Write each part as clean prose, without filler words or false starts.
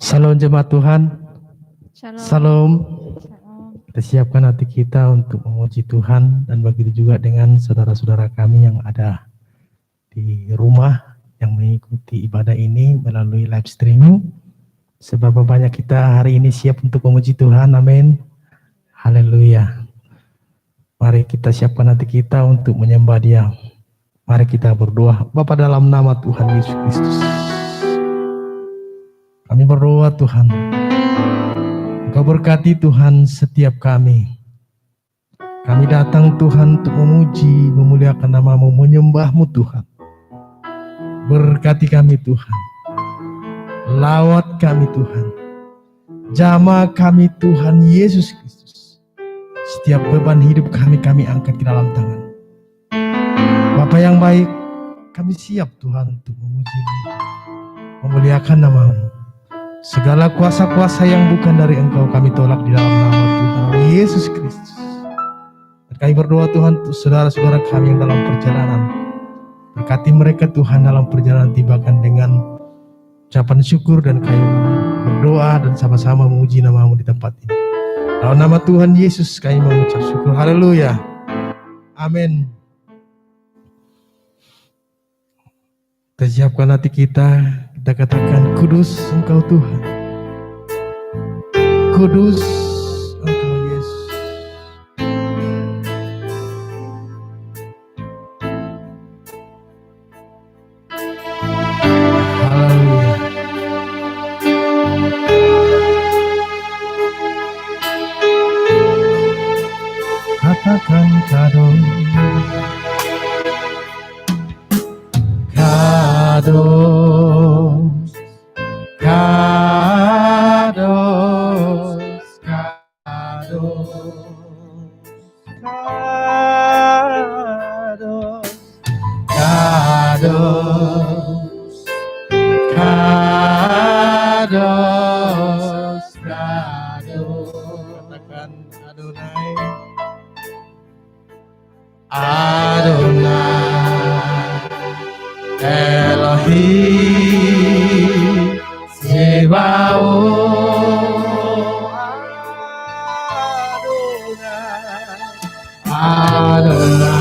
Salam jemaat Tuhan. Shalom. Salam. Shalom. Kita siapkan hati kita untuk memuji Tuhan dan begitu juga dengan saudara-saudara kami yang ada di rumah yang mengikuti ibadah ini melalui live streaming. Sebab banyak kita hari ini siap untuk memuji Tuhan. Amin. Haleluya. Mari kita siapkan hati kita untuk menyembah Dia. Mari kita berdoa. Bapa, dalam nama Tuhan Yesus Kristus, kami berdoa Tuhan, Engkau berkati Tuhan setiap kami. Kami datang Tuhan untuk memuji, memuliakan nama-Mu, menyembah-Mu Tuhan. Berkati kami Tuhan. Lawat kami Tuhan. Jamah kami Tuhan Yesus Kristus. Setiap beban hidup kami angkat ke dalam tangan. Bapa yang baik, kami siap Tuhan untuk memuji-Mu, memuliakan nama-Mu. Segala kuasa-kuasa yang bukan dari Engkau kami tolak di dalam nama Tuhan Yesus Kristus. Dan kami berdoa Tuhan untuk saudara-saudara kami yang dalam perjalanan. Berkati mereka Tuhan dalam perjalanan, tibakan dengan ucapan syukur dan kami berdoa dan sama-sama memuji nama-Mu di tempat ini. Dalam nama Tuhan Yesus kami mengucap syukur. Haleluya. Amin. Kita siapkan hati kita katakan kudus Engkau Tuhan. Kudus Engkau Yesus. Haleluya. Katakan kados. Kados, kados, kados, kados, kados, kados, kados. Katakan Adonai, Adonai. Elohim Sebaot, Adonai,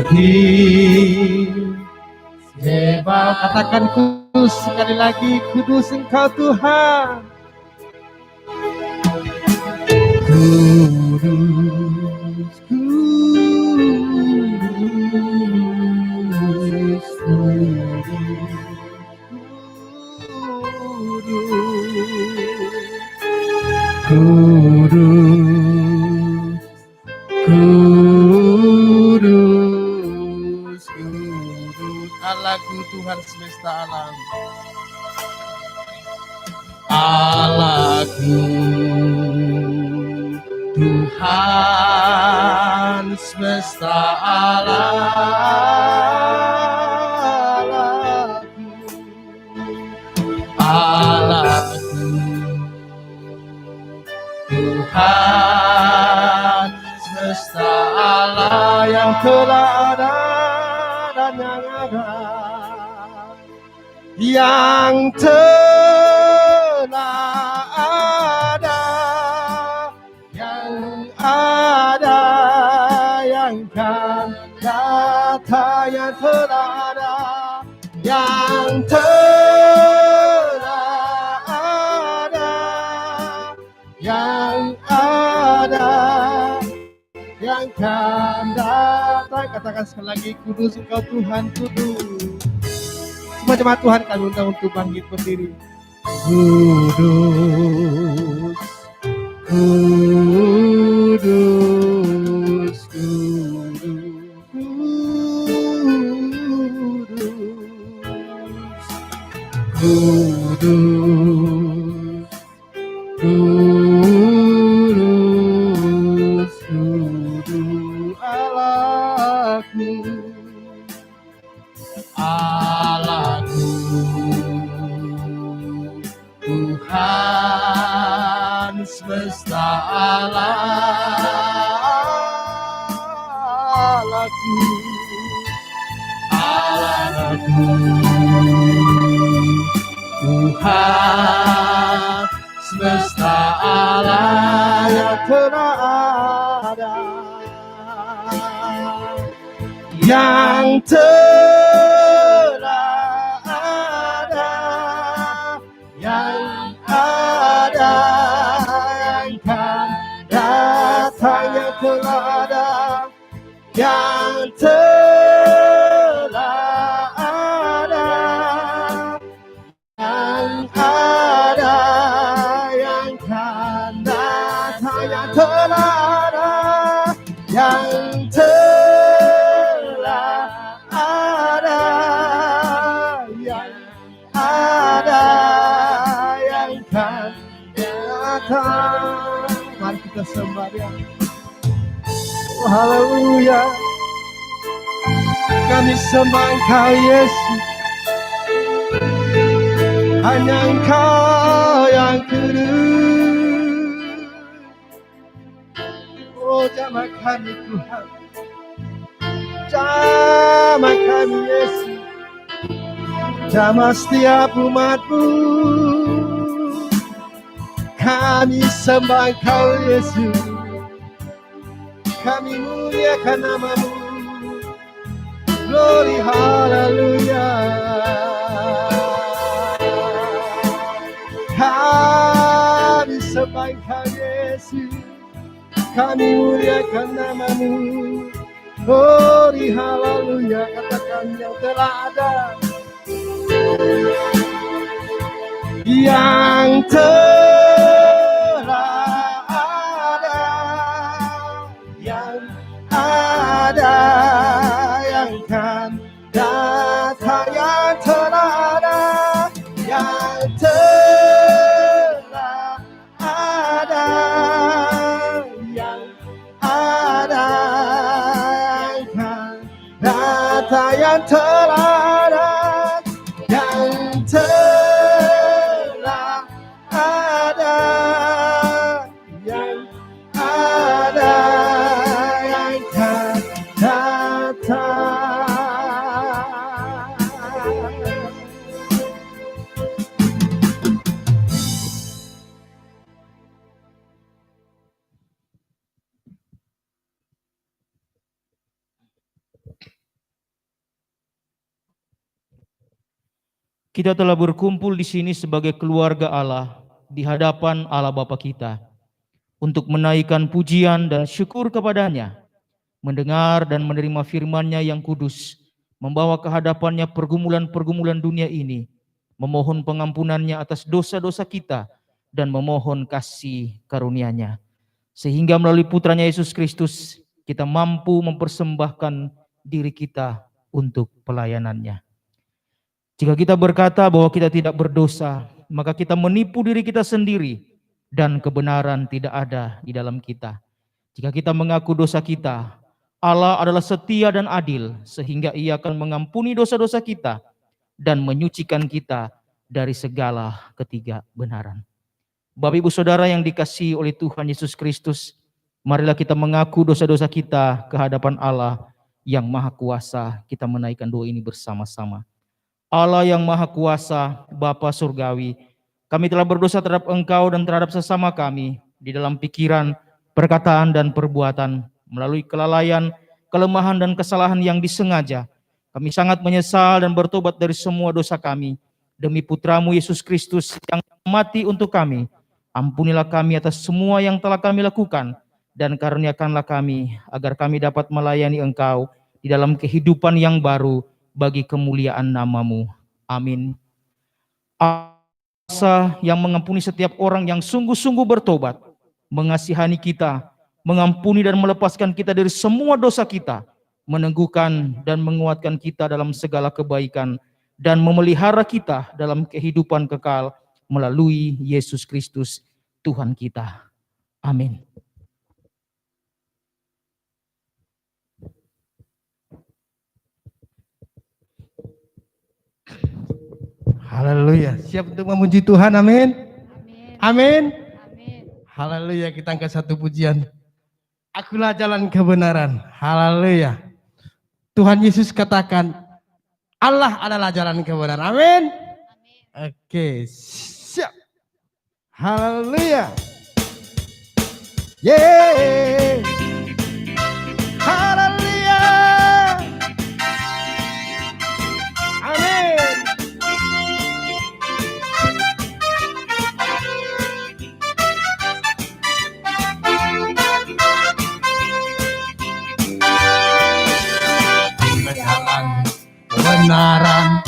Elohim Sebaot. Katakan kudus sekali lagi, kudus Engkau Tuhan. Kudus, kudus, kudus, kudus, kudus, Allahku Tuhan semesta alam. Allahku Tuhan semesta alam. Allahku Tuhan semesta alam yang telah ada dan yang ada, yang telah ada, yang ada, yang kan datang, yang telah ada, yang telah ada, yang ada, yang kan datang. Katakan sekali lagi, kudus Engkau Tuhan, kudus. Semua jemaat Tuhan kami undang untuk bangkit berdiri. Kudus, kudus, kudus, kudus, kudus, kudus, Allahku, Allahku, Tuhan semesta alam. Allahku, Allahku, Tuhan semesta alam yang telah ada, yang telah ada, yang ada, yang akan datang, yang telah ada, yang telah ada, yang ada, yang akan datang, yang telah ada, yang telah ada, yang ada, yang akan datang. Mari kita sembah Dia. Oh, haleluya. Kami sembah Engkau Yesus. Hanya Engkau yang kudus. Oh, jamah kami Tuhan, jamah kami Yesus, jamah setiap umat-Mu. Kami sembah Engkau Yesus, kami muliakan nama-Mu. Glory, hallelujah. Kami sembah Engkau Yesus, kami muliakan nama-Mu. Glory, hallelujah. Katakan yang telah ada, yang telah ada, yang ada, yang akan datang, yang telah ada, yang telah ada, yang ada, yang akan datang, yang telah ada, yang telah ada, yang ada, yang akan datang. Kita telah berkumpul di sini sebagai keluarga Allah di hadapan Allah Bapa kita untuk menaikkan pujian dan syukur kepadanya, mendengar dan menerima firman-Nya yang kudus, membawa ke hadapan-Nya pergumulan-pergumulan dunia ini, memohon pengampunan-Nya atas dosa-dosa kita dan memohon kasih karunia-Nya, sehingga melalui putranya Yesus Kristus kita mampu mempersembahkan diri kita untuk pelayanan-Nya. Jika kita berkata bahwa kita tidak berdosa, maka kita menipu diri kita sendiri dan kebenaran tidak ada di dalam kita. Jika kita mengaku dosa kita, Allah adalah setia dan adil sehingga Ia akan mengampuni dosa-dosa kita dan menyucikan kita dari segala ketidakbenaran. Bapak Ibu Saudara yang dikasihi oleh Tuhan Yesus Kristus, marilah kita mengaku dosa-dosa kita ke hadapan Allah yang Maha Kuasa. Kita menaikkan doa ini bersama-sama. Allah yang Maha Kuasa, Bapa Surgawi, kami telah berdosa terhadap Engkau dan terhadap sesama kami di dalam pikiran, perkataan, dan perbuatan, melalui kelalaian, kelemahan, dan kesalahan yang disengaja. Kami sangat menyesal dan bertobat dari semua dosa kami. Demi Putra-Mu Yesus Kristus yang mati untuk kami, ampunilah kami atas semua yang telah kami lakukan, dan karuniakanlah kami agar kami dapat melayani Engkau di dalam kehidupan yang baru, bagi kemuliaan nama-Mu. Amin. Allah yang mengampuni setiap orang yang sungguh-sungguh bertobat, mengasihani kita, mengampuni dan melepaskan kita dari semua dosa kita, meneguhkan dan menguatkan kita dalam segala kebaikan, dan memelihara kita dalam kehidupan kekal melalui Yesus Kristus Tuhan kita. Amin. Haleluya. Siap untuk memuji Tuhan, amin. Amin. Amin. Amin. Haleluya, kita angkat satu pujian. Akulah jalan kebenaran. Haleluya. Tuhan Yesus katakan, Allah adalah jalan kebenaran. Amin. Amin. Oke, siap. Haleluya. Yeay. Haleluya. Amin. Jalan kebenaran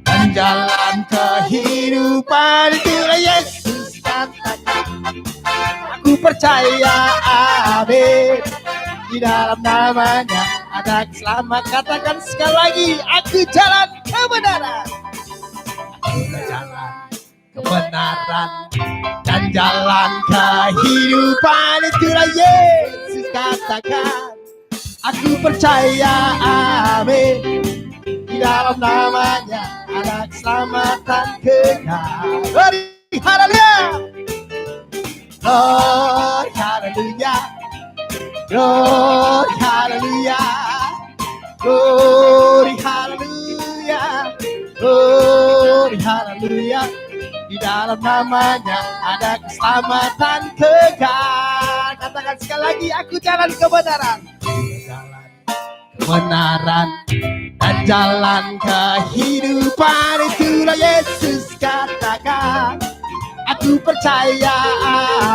dan jalan kehidupan, itulah Yesus katakan. Aku percaya, amin. Di dalam namanya ada keselamatan. Katakan sekali lagi, aku jalan kebenaran. Aku jalan kebenaran dan jalan kehidupan, itulah Yesus katakan. Aku percaya, amin. Di dalam namanya ada keselamatan kekal. Glory, haleluya. Glory, haleluya. Glory, haleluya. Glory, haleluya. Glory, haleluya. Di dalam namanya ada keselamatan kekal. Katakan sekali lagi, aku jalan kebenaran. Jalan kebenaran dan jalan kehidupan, itulah Yesus katakan. Aku percaya,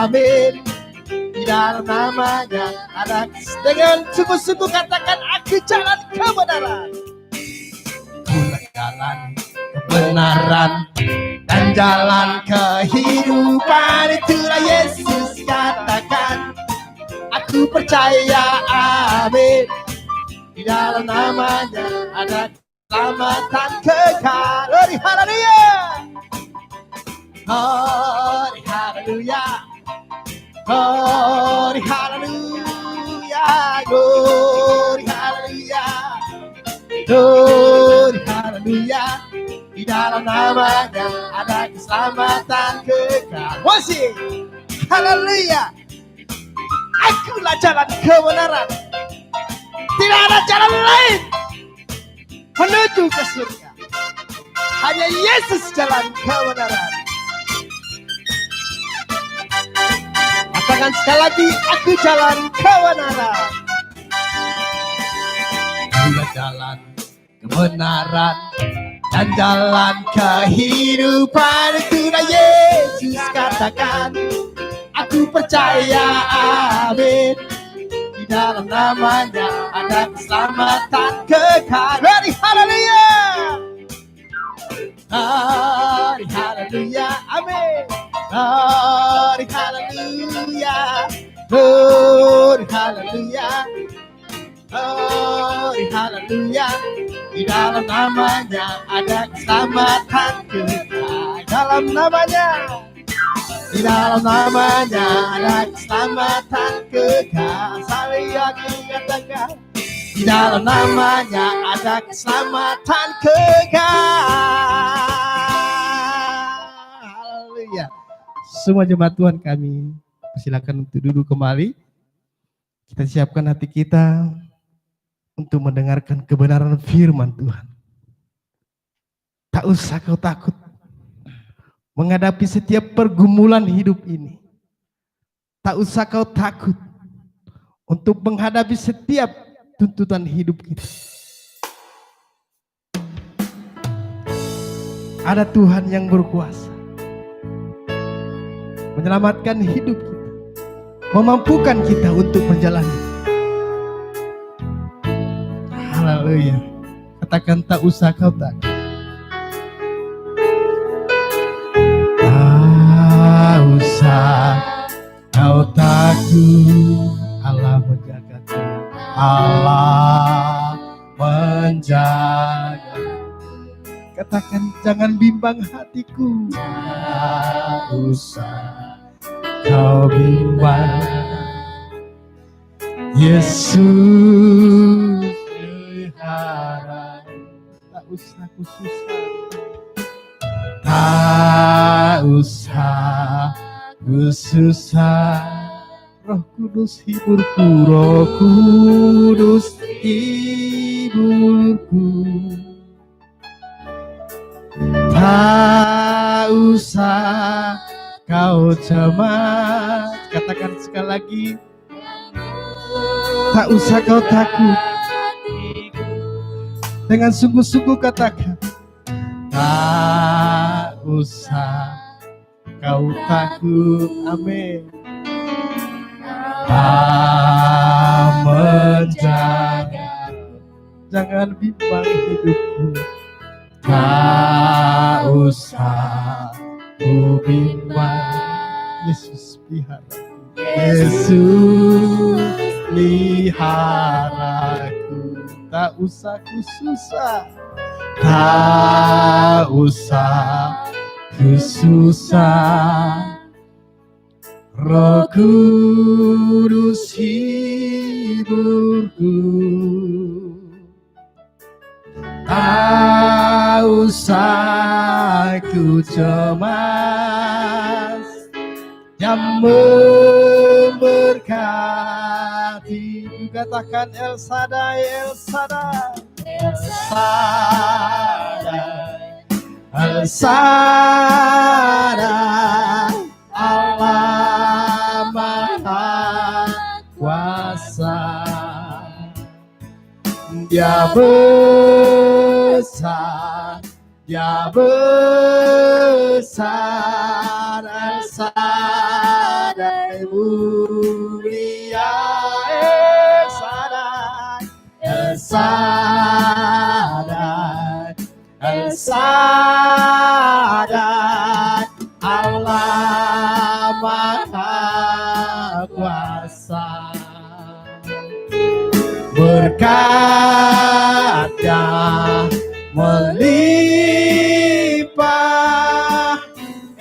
amin. Di dalam namanya ada, dengan sungguh-sungguh katakan, aku jalan kebenaran. Aku jalan kebenaran dan jalan kehidupan, itulah Yesus katakan. Aku percaya, amin. Di dalam namanya ada keselamatan kekal. Glory, haleluya. Glory, haleluya. Glory, haleluya. Glory, haleluya. Glory, haleluya. Di dalam namanya ada keselamatan kekal. Musik, haleluya. Akulah jalan kebenaran. Tidak ada jalan lain menuju ke surga. Hanya Yesus jalan kebenaran. Katakan sekali lagi, aku jalan kebenaran. Akulah jalan kebenaran dan jalan kehidupan, itulah Yesus katakan. Aku percaya, amin. Di dalam namanya ada keselamatan kekal. Glory, haleluya. Glory, haleluya. Amin. Glory, haleluya. Glory, haleluya. Glory, haleluya. Di dalam namanya ada keselamatan kekal. Dalam namanya, di dalam namanya ada keselamatan kekal. Saya katakan, di dalam namanya ada keselamatan kekal. Haleluya. Semua jemaat Tuhan kami persilakan untuk duduk kembali. Kita siapkan hati kita untuk mendengarkan kebenaran firman Tuhan. Tak usah kau takut menghadapi setiap pergumulan hidup ini. Tak usah kau takut untuk menghadapi setiap tuntutan hidup kita. Ada Tuhan yang berkuasa menyelamatkan hidup kita, memampukan kita untuk menjalani. Haleluya. Katakan, tak usah kau takut. Kau takut, Allah menjagaku. Allah menjaga. Katakan, jangan bimbang hatiku. Tak usah kau bimbang. Yesus pelihara. Tak usah ku susah. Tak usah ku susah. Roh Kudus hiburku, Roh Kudus hiburku. Tak Tak usah kau cemas. Katakan sekali lagi. Tak usah kau takut. Dengan sungguh-sungguh katakan. Tak usah kau takut. Amin. Tak menjaga. Jangan bimbang hidupku. Tak usah ku bimbang. Yesus pelihara. Yesus peliharaku. Tak usah ku susah. Tak usah ku susah. Roh Kudus hiburku. Tak usah ku cemas. Yang memberkati. Katakan El Shaddai, El Shaddai, El Shaddai, El Shaddai, Allah Maha Kuasa. Dia besar, Dia besar, El Shaddai mulia, El Shaddai, El Shaddai, El Shaddai, Allah Maha Kuasa. Berkat-Nya melimpah,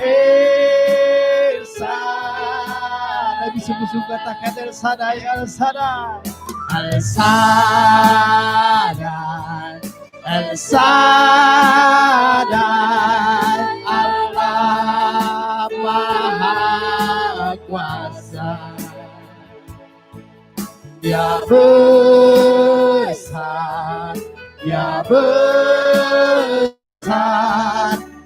El Shaddai. Sungguh-sungguh katakan El Shaddai, El Shaddai, El Shaddai, El Shaddai, Allah Maha Kuasa. Dia besar, Dia besar,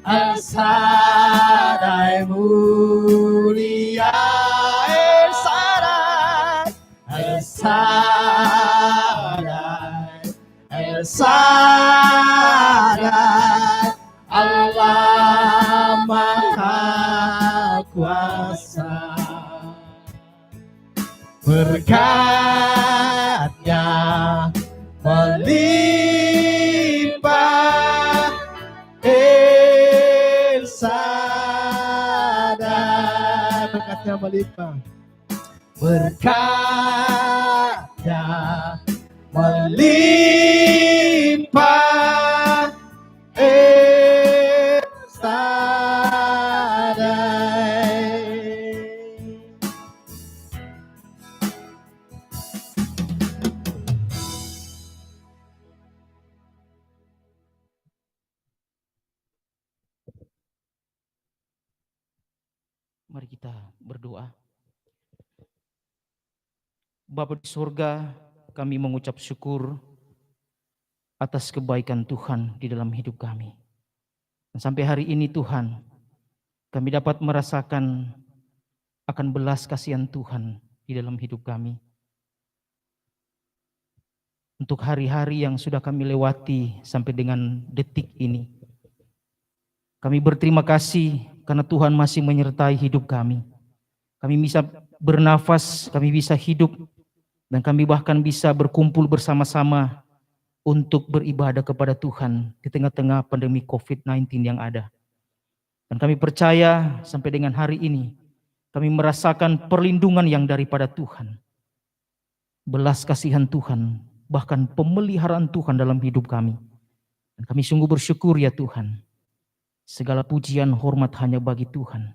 El Shaddai mulia, El Shaddai, El Shaddai, El Shaddai, Allah Maha Kuasa. Berkat-Nya melimpah, El Shaddai. Berkat-Nya melimpah. Berkat-Nya melimpah, El Shaddai. Mari kita berdoa. Bapa di surga, kami mengucap syukur atas kebaikan Tuhan di dalam hidup kami. Dan sampai hari ini Tuhan, kami dapat merasakan akan belas kasihan Tuhan di dalam hidup kami. Untuk hari-hari yang sudah kami lewati sampai dengan detik ini. Kami berterima kasih karena Tuhan masih menyertai hidup kami. Kami bisa bernafas, kami bisa hidup, dan kami bahkan bisa berkumpul bersama-sama untuk beribadah kepada Tuhan di tengah-tengah pandemi COVID-19 yang ada. Dan kami percaya sampai dengan hari ini, kami merasakan perlindungan yang daripada Tuhan. Belas kasihan Tuhan, bahkan pemeliharaan Tuhan dalam hidup kami. Dan kami sungguh bersyukur ya Tuhan. Segala pujian hormat hanya bagi Tuhan.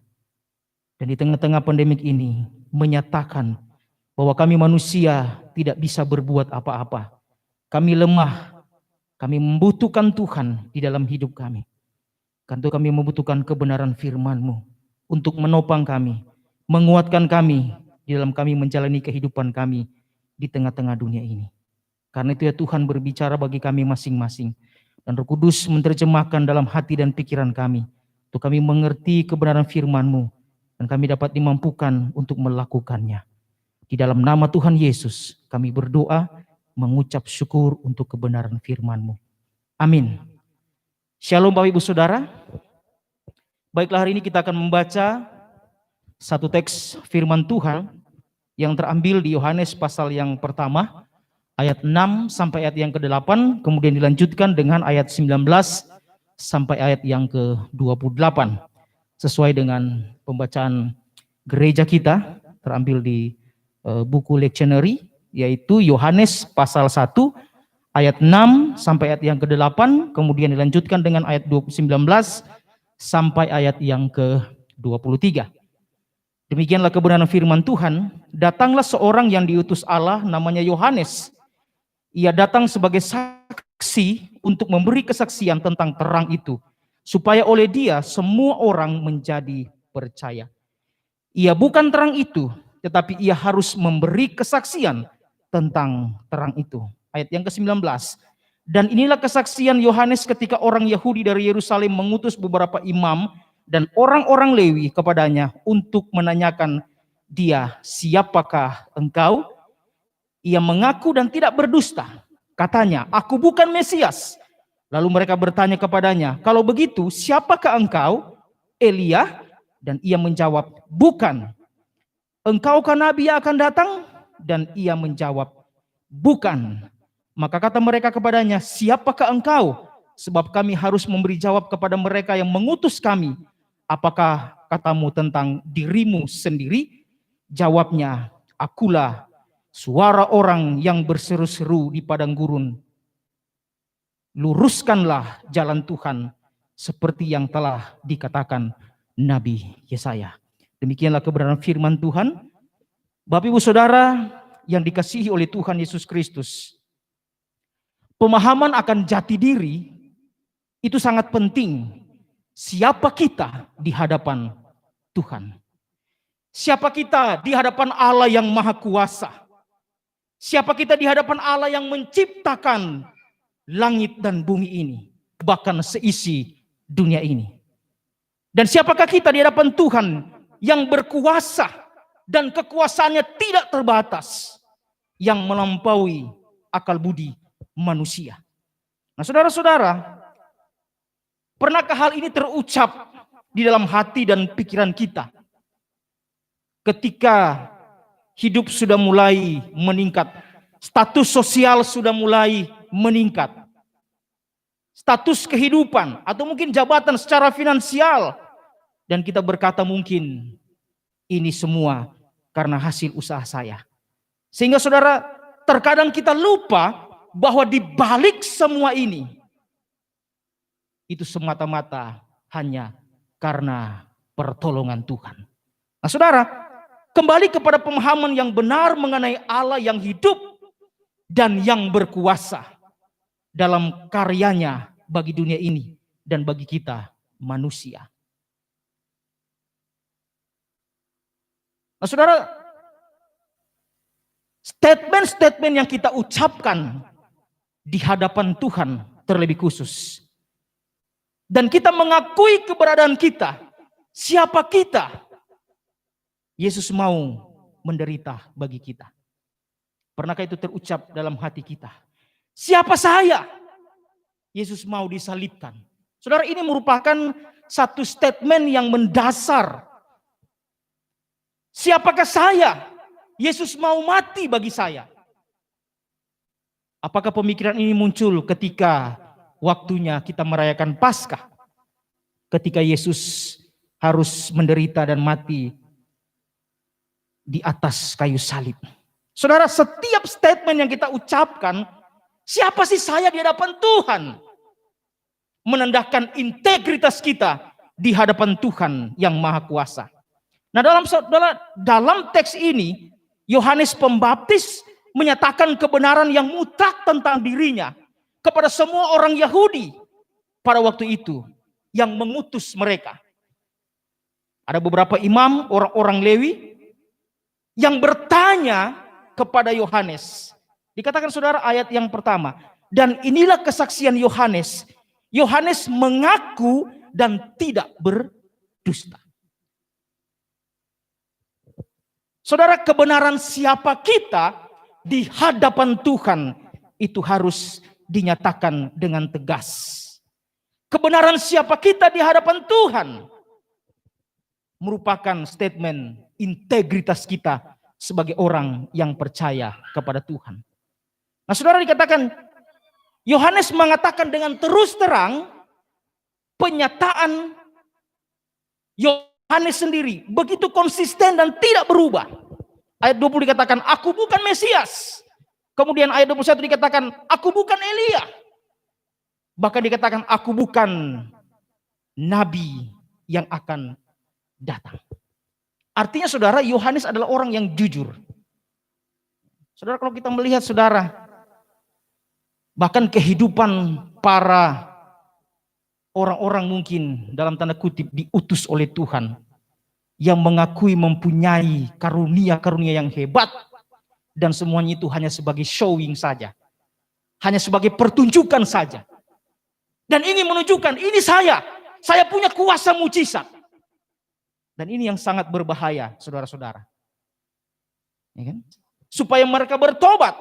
Dan di tengah-tengah pandemik ini menyatakan bahwa kami manusia tidak bisa berbuat apa-apa. Kami lemah, kami membutuhkan Tuhan di dalam hidup kami. Karena kami membutuhkan kebenaran firman-Mu untuk menopang kami, menguatkan kami di dalam kami menjalani kehidupan kami di tengah-tengah dunia ini. Karena itu ya Tuhan berbicara bagi kami masing-masing. Dan Roh Kudus menerjemahkan dalam hati dan pikiran kami untuk kami mengerti kebenaran firman-Mu, dan kami dapat dimampukan untuk melakukannya. Di dalam nama Tuhan Yesus, kami berdoa, mengucap syukur untuk kebenaran firman-Mu. Amin. Shalom Bapak Ibu Saudara. Baiklah, hari ini kita akan membaca satu teks firman Tuhan yang terambil di Yohanes pasal yang pertama, ayat 6 sampai ayat yang ke-8, kemudian dilanjutkan dengan ayat 19 sampai ayat yang ke-28. Sesuai dengan pembacaan gereja kita, terambil di buku lectionary, yaitu Yohanes pasal 1, ayat 6 sampai ayat yang ke-8, kemudian dilanjutkan dengan ayat 19 sampai ayat yang ke-23. Demikianlah kebenaran firman Tuhan. Datanglah seorang yang diutus Allah, namanya Yohanes. Ia datang sebagai saksi untuk memberi kesaksian tentang terang itu, supaya oleh dia semua orang menjadi percaya. Ia bukan terang itu, tetapi ia harus memberi kesaksian tentang terang itu. Ayat yang ke-19. Dan inilah kesaksian Yohanes ketika orang Yahudi dari Yerusalem mengutus beberapa imam dan orang-orang Lewi kepadanya untuk menanyakan dia, siapakah engkau? Ia mengaku dan tidak berdusta. Katanya, aku bukan Mesias. Lalu mereka bertanya kepadanya, kalau begitu siapakah engkau? Elia? Dan ia menjawab, bukan. Engkaukah nabi yang akan datang? Dan ia menjawab, bukan. Maka kata mereka kepadanya, siapakah engkau? Sebab kami harus memberi jawab kepada mereka yang mengutus kami. Apakah katamu tentang dirimu sendiri? Jawabnya, akulah suara orang yang berseru-seru di padang gurun. Luruskanlah jalan Tuhan seperti yang telah dikatakan Nabi Yesaya. Demikianlah kebenaran firman Tuhan. Bapak Ibu Saudara yang dikasihi oleh Tuhan Yesus Kristus, pemahaman akan jati diri itu sangat penting. Siapa kita di hadapan Tuhan? Siapa kita di hadapan Allah yang Maha Kuasa? Siapa kita di hadapan Allah yang menciptakan langit dan bumi ini, bahkan seisi dunia ini? Dan siapakah kita di hadapan Tuhan yang berkuasa dan kekuasaannya tidak terbatas, yang melampaui akal budi manusia? Nah, saudara-saudara, pernahkah hal ini terucap di dalam hati dan pikiran kita ketika hidup sudah mulai meningkat, status sosial sudah mulai meningkat, status kehidupan atau mungkin jabatan secara finansial, dan kita berkata mungkin ini semua karena hasil usaha saya. Sehingga saudara, terkadang kita lupa bahwa di balik semua ini itu semata-mata hanya karena pertolongan Tuhan. Nah saudara, kembali kepada pemahaman yang benar mengenai Allah yang hidup dan yang berkuasa dalam karyanya bagi dunia ini dan bagi kita manusia. Nah saudara, statement-statement yang kita ucapkan di hadapan Tuhan terlebih khusus, dan kita mengakui keberadaan kita, siapa kita, Yesus mau menderita bagi kita. Pernahkah itu terucap dalam hati kita? Siapa saya? Yesus mau disalibkan. Saudara, ini merupakan satu statement yang mendasar. Siapakah saya? Yesus mau mati bagi saya. Apakah pemikiran ini muncul ketika waktunya kita merayakan Paskah, ketika Yesus harus menderita dan mati di atas kayu salib? Saudara, setiap statement yang kita ucapkan, siapa sih saya di hadapan Tuhan, menandakan integritas kita di hadapan Tuhan yang Maha Kuasa. Nah, dalam teks ini Yohanes Pembaptis menyatakan kebenaran yang mutlak tentang dirinya kepada semua orang Yahudi pada waktu itu yang mengutus mereka. Ada beberapa imam, orang-orang Lewi yang bertanya kepada Yohanes. Dikatakan saudara ayat yang pertama, dan inilah kesaksian Yohanes. Yohanes mengaku dan tidak berdusta. Saudara, kebenaran siapa kita di hadapan Tuhan itu harus dinyatakan dengan tegas. Kebenaran siapa kita di hadapan Tuhan merupakan statement integritas kita sebagai orang yang percaya kepada Tuhan. Nah, saudara, dikatakan Yohanes mengatakan dengan terus terang penyataan Yohanes sendiri begitu konsisten dan tidak berubah. Ayat 20 dikatakan, aku bukan Mesias. Kemudian ayat 21 dikatakan, aku bukan Elia. Bahkan dikatakan, aku bukan nabi yang akan datang. Artinya saudara, Yohanes adalah orang yang jujur. Saudara, kalau kita melihat saudara, bahkan kehidupan para orang-orang mungkin dalam tanda kutip diutus oleh Tuhan, yang mengakui mempunyai karunia-karunia yang hebat, dan semuanya itu hanya sebagai showing saja, hanya sebagai pertunjukan saja, dan ingin menunjukkan ini saya punya kuasa mujizat. Dan ini yang sangat berbahaya, saudara-saudara, ya kan? Supaya mereka bertobat.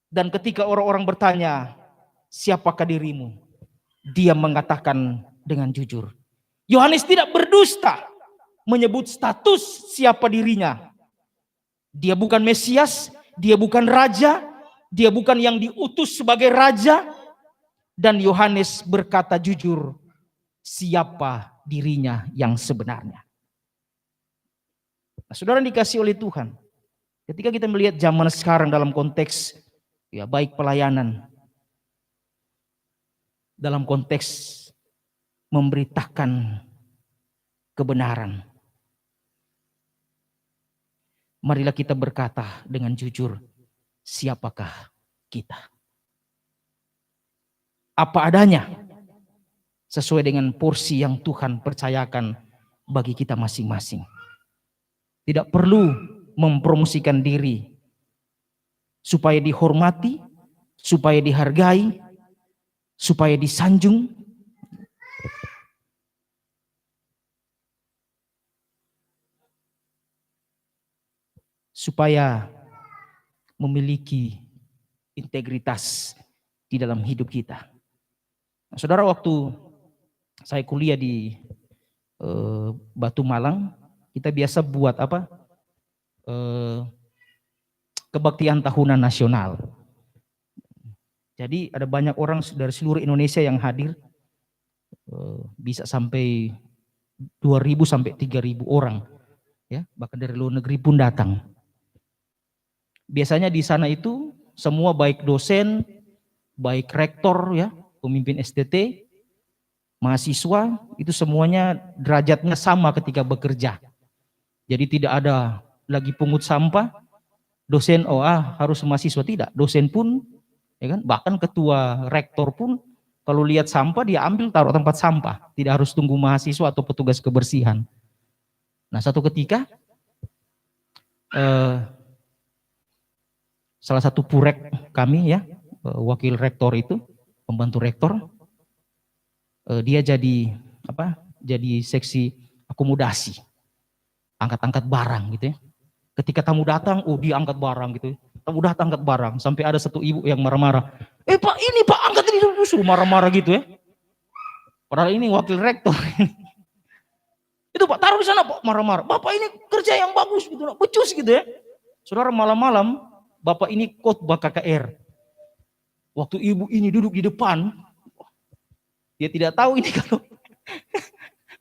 Dan ketika orang-orang bertanya, siapakah dirimu? Dia mengatakan dengan jujur. Yohanes tidak berdusta menyebut status siapa dirinya. Dia bukan Mesias, dia bukan raja, dia bukan yang diutus sebagai raja. Dan Yohanes berkata jujur siapa dirinya yang sebenarnya. Nah, saudara dikasih oleh Tuhan, ketika kita melihat zaman sekarang dalam konteks ya baik pelayanan, dalam konteks memberitakan kebenaran, marilah kita berkata dengan jujur, siapakah kita? Apa adanya, sesuai dengan porsi yang Tuhan percayakan bagi kita masing-masing. Tidak perlu mempromosikan diri supaya dihormati, supaya dihargai, supaya disanjung. Supaya memiliki integritas di dalam hidup kita. Nah, saudara, waktu saya kuliah di Batu Malang, kita biasa buat apa? Kebaktian tahunan nasional. Jadi ada banyak orang dari seluruh Indonesia yang hadir, bisa sampai 2.000 sampai 3.000 orang, ya, bahkan dari luar negeri pun datang. Biasanya di sana itu semua baik dosen, baik rektor, ya, pemimpin STT, mahasiswa, itu semuanya derajatnya sama ketika bekerja. Jadi tidak ada lagi pungut sampah, dosen harus mahasiswa, tidak, dosen pun, ya kan, bahkan ketua rektor pun kalau lihat sampah dia ambil taruh tempat sampah, tidak harus tunggu mahasiswa atau petugas kebersihan. Nah, satu ketika salah satu purek kami, ya, wakil rektor itu, pembantu rektor, dia jadi apa? Jadi seksi akomodasi, angkat-angkat barang gitu ya. Ketika tamu datang, dia angkat barang gitu. Tamu datang angkat barang, sampai ada satu ibu yang marah-marah. Pak, ini Pak, angkat ini dulu, suruh marah-marah gitu ya. Padahal ini wakil rektor. Itu Pak, taruh di sana Pak, marah-marah. Bapak ini kerja yang bagus gitu, becus gitu ya. Saudara, malam-malam Bapak ini khotbah KKR. Waktu ibu ini duduk di depan, dia tidak tahu ini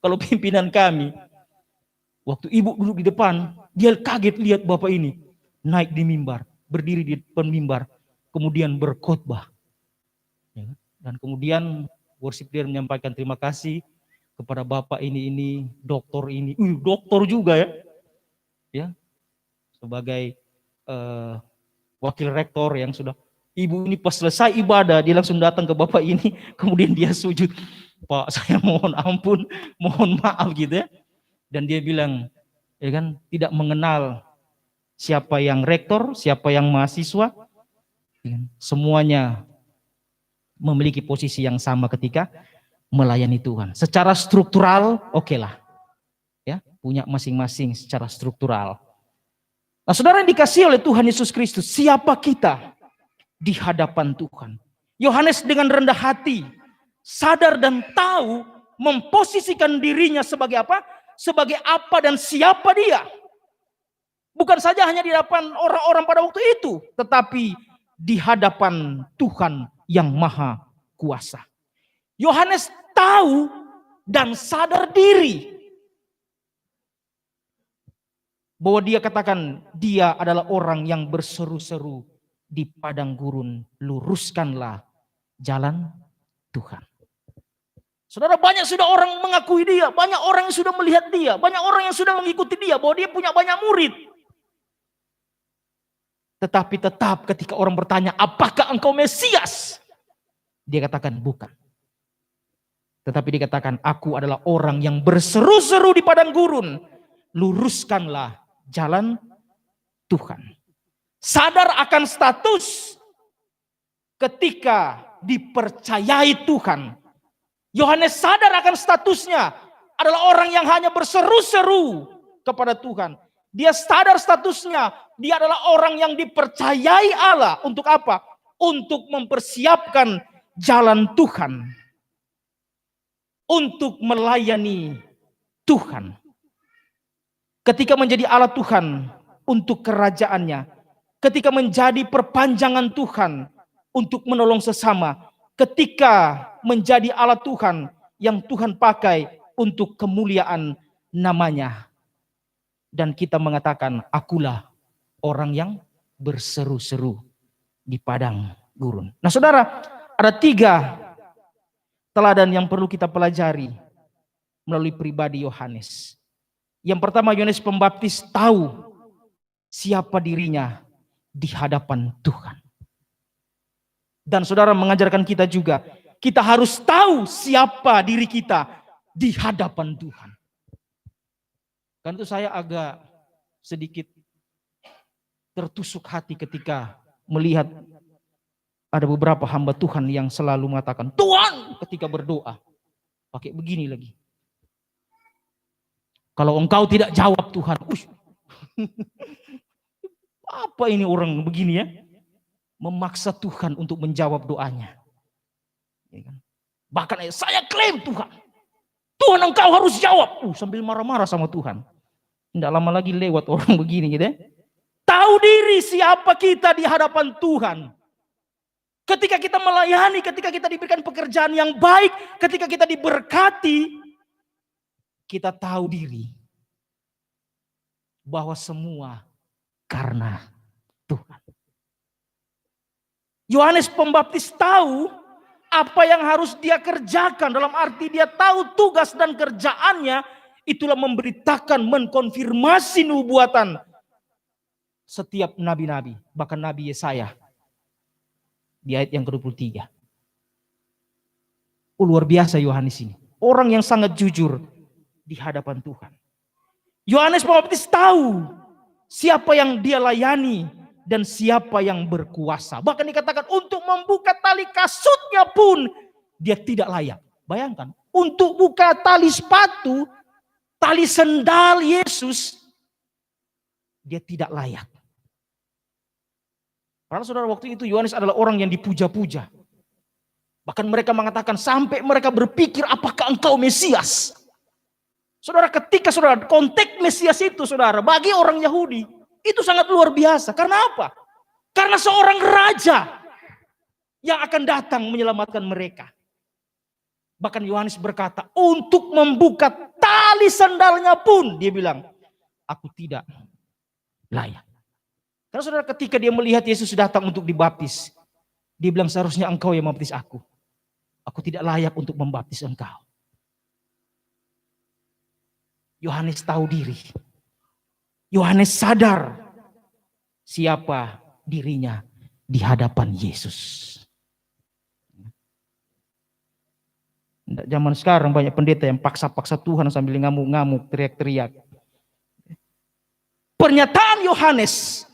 kalau pimpinan kami. Waktu ibu duduk di depan, dia kaget lihat Bapak ini naik di mimbar, berdiri di depan mimbar, kemudian berkhotbah. Dan kemudian worship leader menyampaikan terima kasih kepada Bapak ini, doktor ini, doktor juga ya, sebagai wakil rektor yang sudah. Ibu ini pas selesai ibadah, dia langsung datang ke Bapak ini, kemudian dia sujud. Pak, saya mohon ampun, mohon maaf gitu ya. Dan dia bilang, ya kan, tidak mengenal siapa yang rektor, siapa yang mahasiswa, semuanya memiliki posisi yang sama ketika melayani Tuhan. Secara struktural, oke lah. Ya, punya masing-masing secara struktural. Nah, saudara yang dikasihi oleh Tuhan Yesus Kristus, siapa kita di hadapan Tuhan? Yohanes dengan rendah hati, sadar dan tahu, memposisikan dirinya sebagai apa? Sebagai apa dan siapa dia. Bukan saja hanya di hadapan orang-orang pada waktu itu, tetapi di hadapan Tuhan yang Maha Kuasa. Yohanes tahu dan sadar diri bahwa dia katakan dia adalah orang yang berseru-seru di padang gurun, luruskanlah jalan Tuhan. Saudara, banyak sudah orang mengakui dia, banyak orang yang sudah melihat dia, banyak orang yang sudah mengikuti dia, bahwa dia punya banyak murid. Tetapi tetap ketika orang bertanya, apakah engkau Mesias? Dia katakan bukan. Tetapi dikatakan, aku adalah orang yang berseru-seru di padang gurun, luruskanlah jalan Tuhan. Sadar akan status ketika dipercayai Tuhan. Yohanes sadar akan statusnya adalah orang yang hanya berseru-seru kepada Tuhan. Dia sadar statusnya, dia adalah orang yang dipercayai Allah. Untuk apa? Untuk mempersiapkan jalan Tuhan. Untuk melayani Tuhan. Ketika menjadi alat Tuhan untuk kerajaannya. Ketika menjadi perpanjangan Tuhan untuk menolong sesama. Ketika menjadi alat Tuhan yang Tuhan pakai untuk kemuliaan namanya. Dan kita mengatakan, akulah orang yang berseru-seru di padang gurun. Nah saudara, ada 3 teladan yang perlu kita pelajari melalui pribadi Yohanes. Yang pertama, Yohanes Pembaptis tahu siapa dirinya di hadapan Tuhan. Dan saudara mengajarkan kita juga, kita harus tahu siapa diri kita di hadapan Tuhan. Karena itu saya agak sedikit tertusuk hati ketika melihat ada beberapa hamba Tuhan yang selalu mengatakan, Tuhan, ketika berdoa. Pakai begini lagi. Kalau engkau tidak jawab Tuhan. Apa ini orang begini ya? Memaksa Tuhan untuk menjawab doanya. Bahkan saya klaim Tuhan. Tuhan engkau harus jawab. Sambil marah-marah sama Tuhan. Tidak lama lagi lewat orang begini gitu ya. Tahu diri siapa kita di hadapan Tuhan. Ketika kita melayani, ketika kita diberikan pekerjaan yang baik, ketika kita diberkati, kita tahu diri bahwa semua karena Tuhan. Yohanes Pembaptis tahu apa yang harus dia kerjakan, dalam arti dia tahu tugas dan kerjaannya, itulah memberitakan, mengkonfirmasi nubuatan setiap nabi-nabi, bahkan Nabi Yesaya. Di ayat yang ke-23. Luar biasa Yohanes ini. Orang yang sangat jujur di hadapan Tuhan. Yohanes Pembaptis tahu siapa yang dia layani dan siapa yang berkuasa. Bahkan dikatakan untuk membuka tali kasutnya pun dia tidak layak. Bayangkan, untuk buka tali sepatu, tali sendal Yesus, dia tidak layak. Karena saudara, waktu itu Yohanes adalah orang yang dipuja-puja. Bahkan mereka mengatakan sampai mereka berpikir apakah engkau Mesias. Saudara, ketika saudara konteks Mesias itu saudara, bagi orang Yahudi itu sangat luar biasa. Karena apa? Karena seorang raja yang akan datang menyelamatkan mereka. Bahkan Yohanes berkata, untuk membuka tali sandalnya pun dia bilang, aku tidak layak. Karena saudara, ketika dia melihat Yesus datang untuk dibaptis, dia bilang seharusnya engkau yang membaptis aku. Aku tidak layak untuk membaptis engkau. Yohanes tahu diri. Yohanes sadar siapa dirinya di hadapan Yesus. Zaman sekarang banyak pendeta yang paksa-paksa Tuhan sambil ngamuk-ngamuk, teriak-teriak. Pernyataan Yohanes,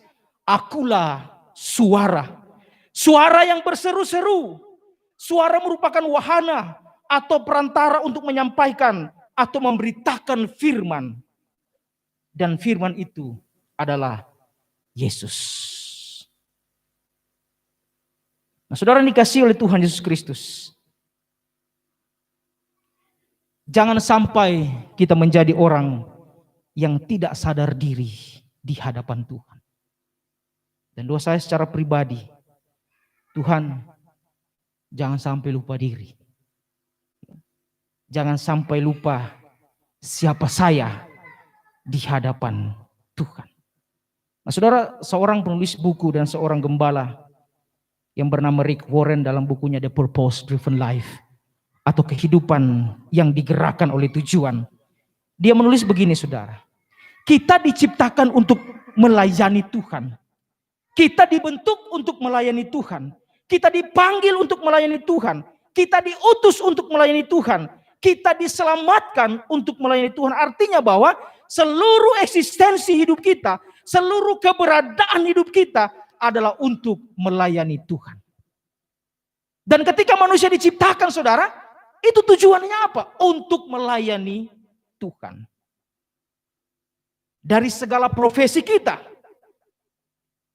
akulah suara. Suara yang berseru-seru. Suara merupakan wahana atau perantara untuk menyampaikan atau memberitakan firman. Dan firman itu adalah Yesus. Nah, saudara dikasihi oleh Tuhan Yesus Kristus. Jangan sampai kita menjadi orang yang tidak sadar diri di hadapan Tuhan. Dan doa saya secara pribadi, Tuhan, jangan sampai lupa diri. Jangan sampai lupa siapa saya di hadapan Tuhan. Nah, saudara, seorang penulis buku dan seorang gembala yang bernama Rick Warren dalam bukunya The Purpose Driven Life, atau kehidupan yang digerakkan oleh tujuan. Dia menulis begini, saudara. Kita diciptakan untuk melayani Tuhan. Kita dibentuk untuk melayani Tuhan. Kita dipanggil untuk melayani Tuhan. Kita diutus untuk melayani Tuhan. Kita diselamatkan untuk melayani Tuhan. Artinya bahwa seluruh eksistensi hidup kita, seluruh keberadaan hidup kita adalah untuk melayani Tuhan. Dan ketika manusia diciptakan, saudara, itu tujuannya apa? Untuk melayani Tuhan. Dari segala profesi kita,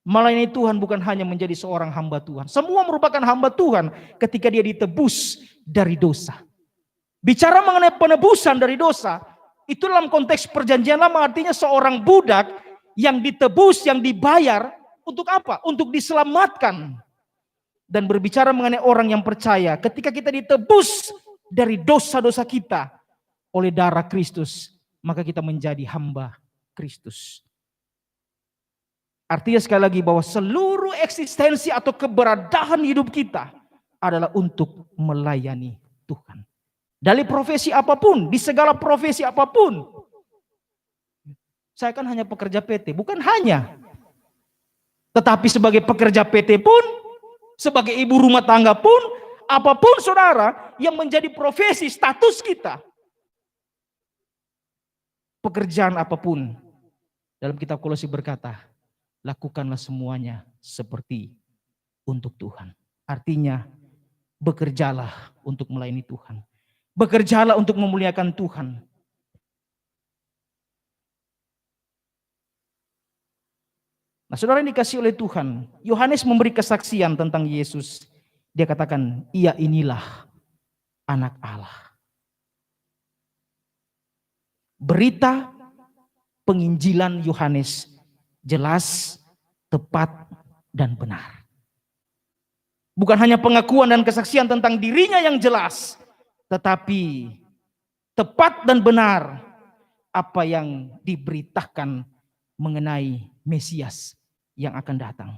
melayani Tuhan bukan hanya menjadi seorang hamba Tuhan. Semua merupakan hamba Tuhan ketika dia ditebus dari dosa. Bicara mengenai penebusan dari dosa, itu dalam konteks perjanjian lama artinya seorang budak yang ditebus, yang dibayar untuk apa? Untuk diselamatkan. Dan berbicara mengenai orang yang percaya, ketika kita ditebus dari dosa-dosa kita oleh darah Kristus, maka kita menjadi hamba Kristus. Artinya sekali lagi bahwa seluruh eksistensi atau keberadaan hidup kita adalah untuk melayani Tuhan. Dari profesi apapun, di segala profesi apapun. Saya kan hanya pekerja PT, bukan hanya. Tetapi sebagai pekerja PT pun, sebagai ibu rumah tangga pun, apapun saudara yang menjadi profesi status kita. Pekerjaan apapun. Dalam kitab Kolose berkata, lakukanlah semuanya seperti untuk Tuhan. Artinya, bekerjalah untuk melayani Tuhan. Bekerjalah untuk memuliakan Tuhan. Nah, saudara yang dikasihi oleh Tuhan, Yohanes memberi kesaksian tentang Yesus. Dia katakan, ia inilah anak Allah. Berita penginjilan Yohanes jelas, tepat, dan benar. Bukan hanya pengakuan dan kesaksian tentang dirinya yang jelas, tetapi tepat dan benar apa yang diberitakan mengenai Mesias yang akan datang.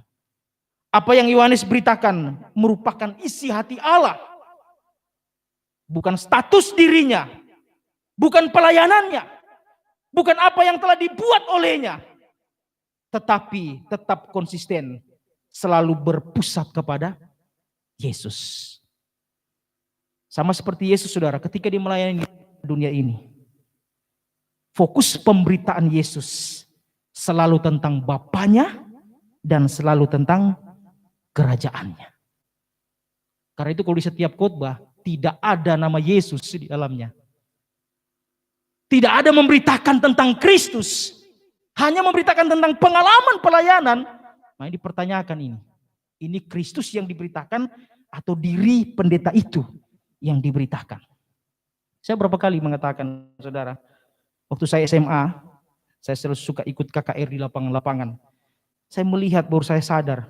Apa yang Yohanes beritakan merupakan isi hati Allah. Bukan status dirinya, bukan pelayanannya, bukan apa yang telah dibuat olehnya, tetapi tetap konsisten selalu berpusat kepada Yesus. Sama seperti Yesus, saudara, ketika dia melayani dunia ini, fokus pemberitaan Yesus selalu tentang Bapanya dan selalu tentang kerajaannya. Karena itu kalau di setiap khotbah tidak ada nama Yesus di dalamnya. Tidak ada memberitakan tentang Kristus. Hanya memberitakan tentang pengalaman pelayanan. Nah, ini dipertanyakan ini. Ini Kristus yang diberitakan atau diri pendeta itu yang diberitakan. Saya berapa kali mengatakan, saudara, waktu saya SMA, saya selalu suka ikut KKR di lapangan-lapangan. Saya melihat baru saya sadar.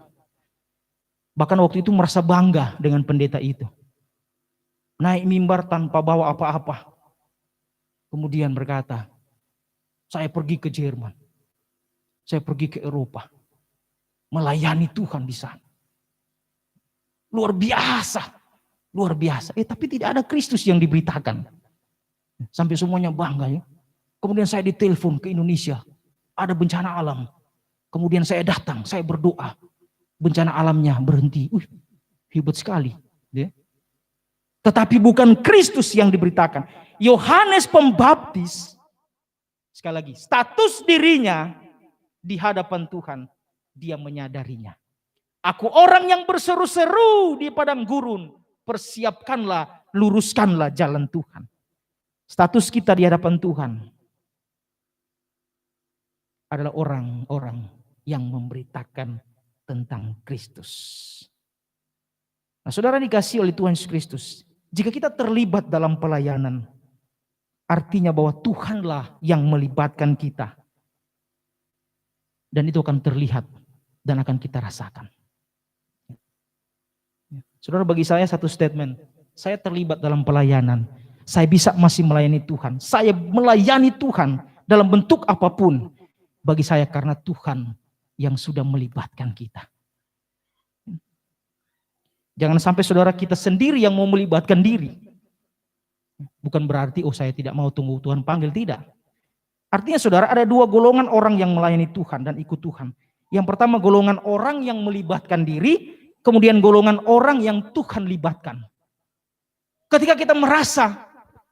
Bahkan waktu itu merasa bangga dengan pendeta itu. Naik mimbar tanpa bawa apa-apa. Kemudian berkata, saya pergi ke Jerman. Saya pergi ke Eropa. Melayani Tuhan di sana. Luar biasa. Luar biasa. Tapi tidak ada Kristus yang diberitakan. Sampai semuanya bangga ya. Kemudian saya ditelepon ke Indonesia. Ada bencana alam. Kemudian saya datang, saya berdoa. Bencana alamnya berhenti. Hebat sekali. Ya. Tetapi bukan Kristus yang diberitakan. Yohanes Pembaptis, sekali lagi, status dirinya di hadapan Tuhan, dia menyadarinya. Aku orang yang berseru-seru di padang gurun, persiapkanlah, luruskanlah jalan Tuhan. Status kita di hadapan Tuhan adalah orang-orang yang memberitakan tentang Kristus. Nah, saudara dikasih oleh Tuhan Yesus Kristus, jika kita terlibat dalam pelayanan, artinya bahwa Tuhanlah yang melibatkan kita. Dan itu akan terlihat dan akan kita rasakan. Saudara, bagi saya satu statement, saya terlibat dalam pelayanan, saya bisa masih melayani Tuhan, saya melayani Tuhan dalam bentuk apapun, bagi saya karena Tuhan yang sudah melibatkan kita. Jangan sampai saudara kita sendiri yang mau melibatkan diri. Bukan berarti saya tidak mau tunggu Tuhan panggil, tidak. Artinya saudara, ada dua golongan orang yang melayani Tuhan dan ikut Tuhan. Yang pertama golongan orang yang melibatkan diri, kemudian golongan orang yang Tuhan libatkan. Ketika kita merasa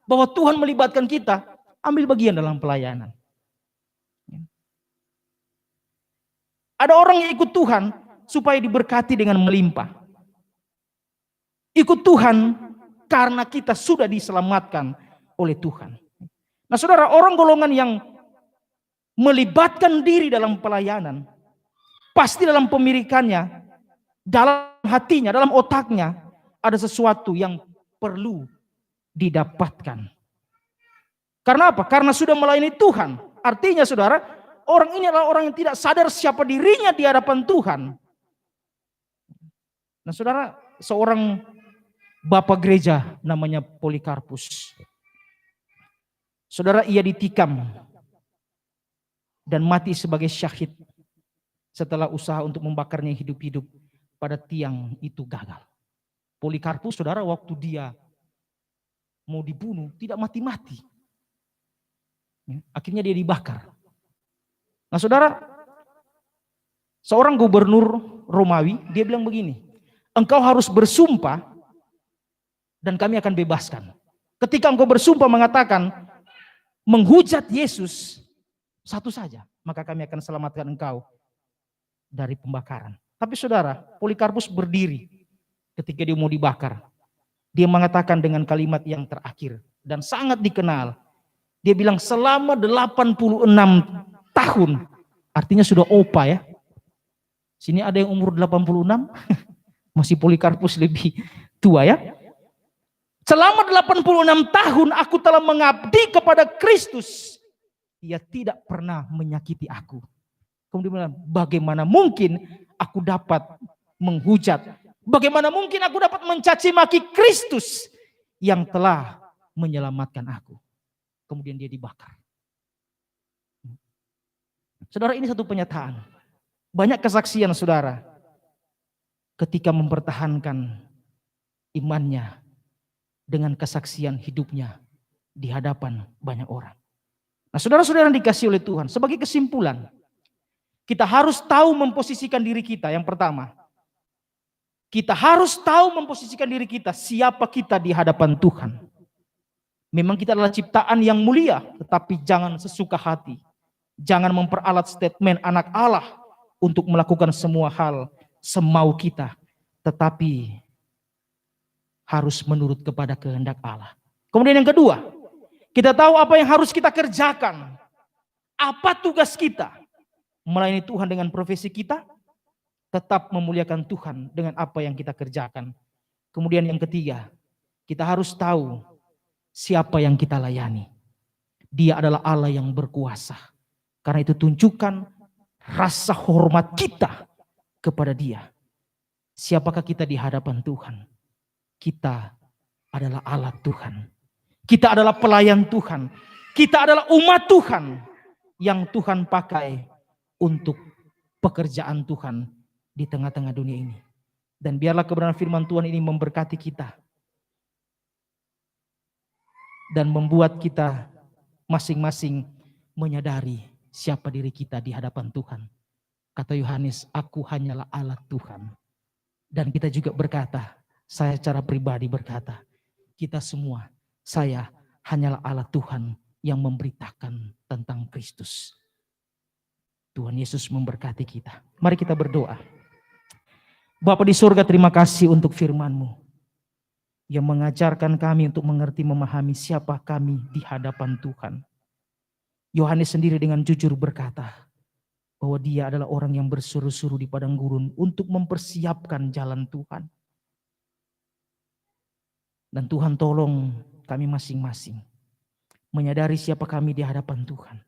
bahwa Tuhan melibatkan kita, ambil bagian dalam pelayanan. Ada orang yang ikut Tuhan supaya diberkati dengan melimpah. Ikut Tuhan karena kita sudah diselamatkan oleh Tuhan. Nah saudara, orang golongan yang melibatkan diri dalam pelayanan, pasti dalam pemirikannya, dalam hatinya, dalam otaknya, ada sesuatu yang perlu didapatkan. Karena apa? Karena sudah melayani Tuhan. Artinya saudara, orang ini adalah orang yang tidak sadar siapa dirinya di hadapan Tuhan. Nah saudara, seorang bapak gereja namanya Polikarpus. Saudara, ia ditikam dan mati sebagai syahid setelah usaha untuk membakarnya hidup-hidup pada tiang itu gagal. Polikarpus saudara, waktu dia mau dibunuh tidak mati-mati. Akhirnya dia dibakar. Nah saudara, seorang gubernur Romawi, dia bilang begini, engkau harus bersumpah dan kami akan bebaskan. Ketika engkau bersumpah mengatakan, menghujat Yesus satu saja, maka kami akan selamatkan engkau dari pembakaran. Tapi saudara, Polikarpus berdiri ketika dia mau dibakar. Dia mengatakan dengan kalimat yang terakhir dan sangat dikenal. Dia bilang selama 86 tahun, artinya sudah opa ya. Sini ada yang umur 86, masih Polikarpus lebih tua ya. Selama 86 tahun aku telah mengabdi kepada Kristus. Ia tidak pernah menyakiti aku. Kemudian bilang, bagaimana mungkin aku dapat menghujat? Bagaimana mungkin aku dapat mencaci maki Kristus yang telah menyelamatkan aku? Kemudian dia dibakar. Saudara, ini satu penyataan. Banyak kesaksian saudara ketika mempertahankan imannya dengan kesaksian hidupnya di hadapan banyak orang. Nah saudara-saudara yang dikasih oleh Tuhan, sebagai kesimpulan, kita harus tahu memposisikan diri kita. Yang pertama, kita harus tahu memposisikan diri kita, siapa kita di hadapan Tuhan. Memang kita adalah ciptaan yang mulia, tetapi jangan sesuka hati. Jangan memperalat statement anak Allah untuk melakukan semua hal semau kita, tetapi harus menurut kepada kehendak Allah. Kemudian yang kedua, kita tahu apa yang harus kita kerjakan. Apa tugas kita? Melayani Tuhan dengan profesi kita, tetap memuliakan Tuhan dengan apa yang kita kerjakan. Kemudian yang ketiga, kita harus tahu siapa yang kita layani. Dia adalah Allah yang berkuasa. Karena itu tunjukkan rasa hormat kita kepada Dia. Siapakah kita di hadapan Tuhan? Kita adalah alat Tuhan. Kita adalah pelayan Tuhan. Kita adalah umat Tuhan yang Tuhan pakai untuk pekerjaan Tuhan di tengah-tengah dunia ini. Dan biarlah kebenaran firman Tuhan ini memberkati kita. Dan membuat kita masing-masing menyadari siapa diri kita di hadapan Tuhan. Kata Yohanes, aku hanyalah alat Tuhan. Dan kita juga berkata, saya secara pribadi berkata, kita semua, saya hanyalah alat Tuhan yang memberitakan tentang Kristus. Tuhan Yesus memberkati kita. Mari kita berdoa. Bapa di surga, terima kasih untuk firman-Mu. yang mengajarkan kami untuk mengerti memahami siapa kami di hadapan Tuhan. Yohanes sendiri dengan jujur berkata bahwa dia adalah orang yang berseru-seru di padang gurun untuk mempersiapkan jalan Tuhan. Dan Tuhan tolong kami masing-masing menyadari siapa kami di hadapan Tuhan.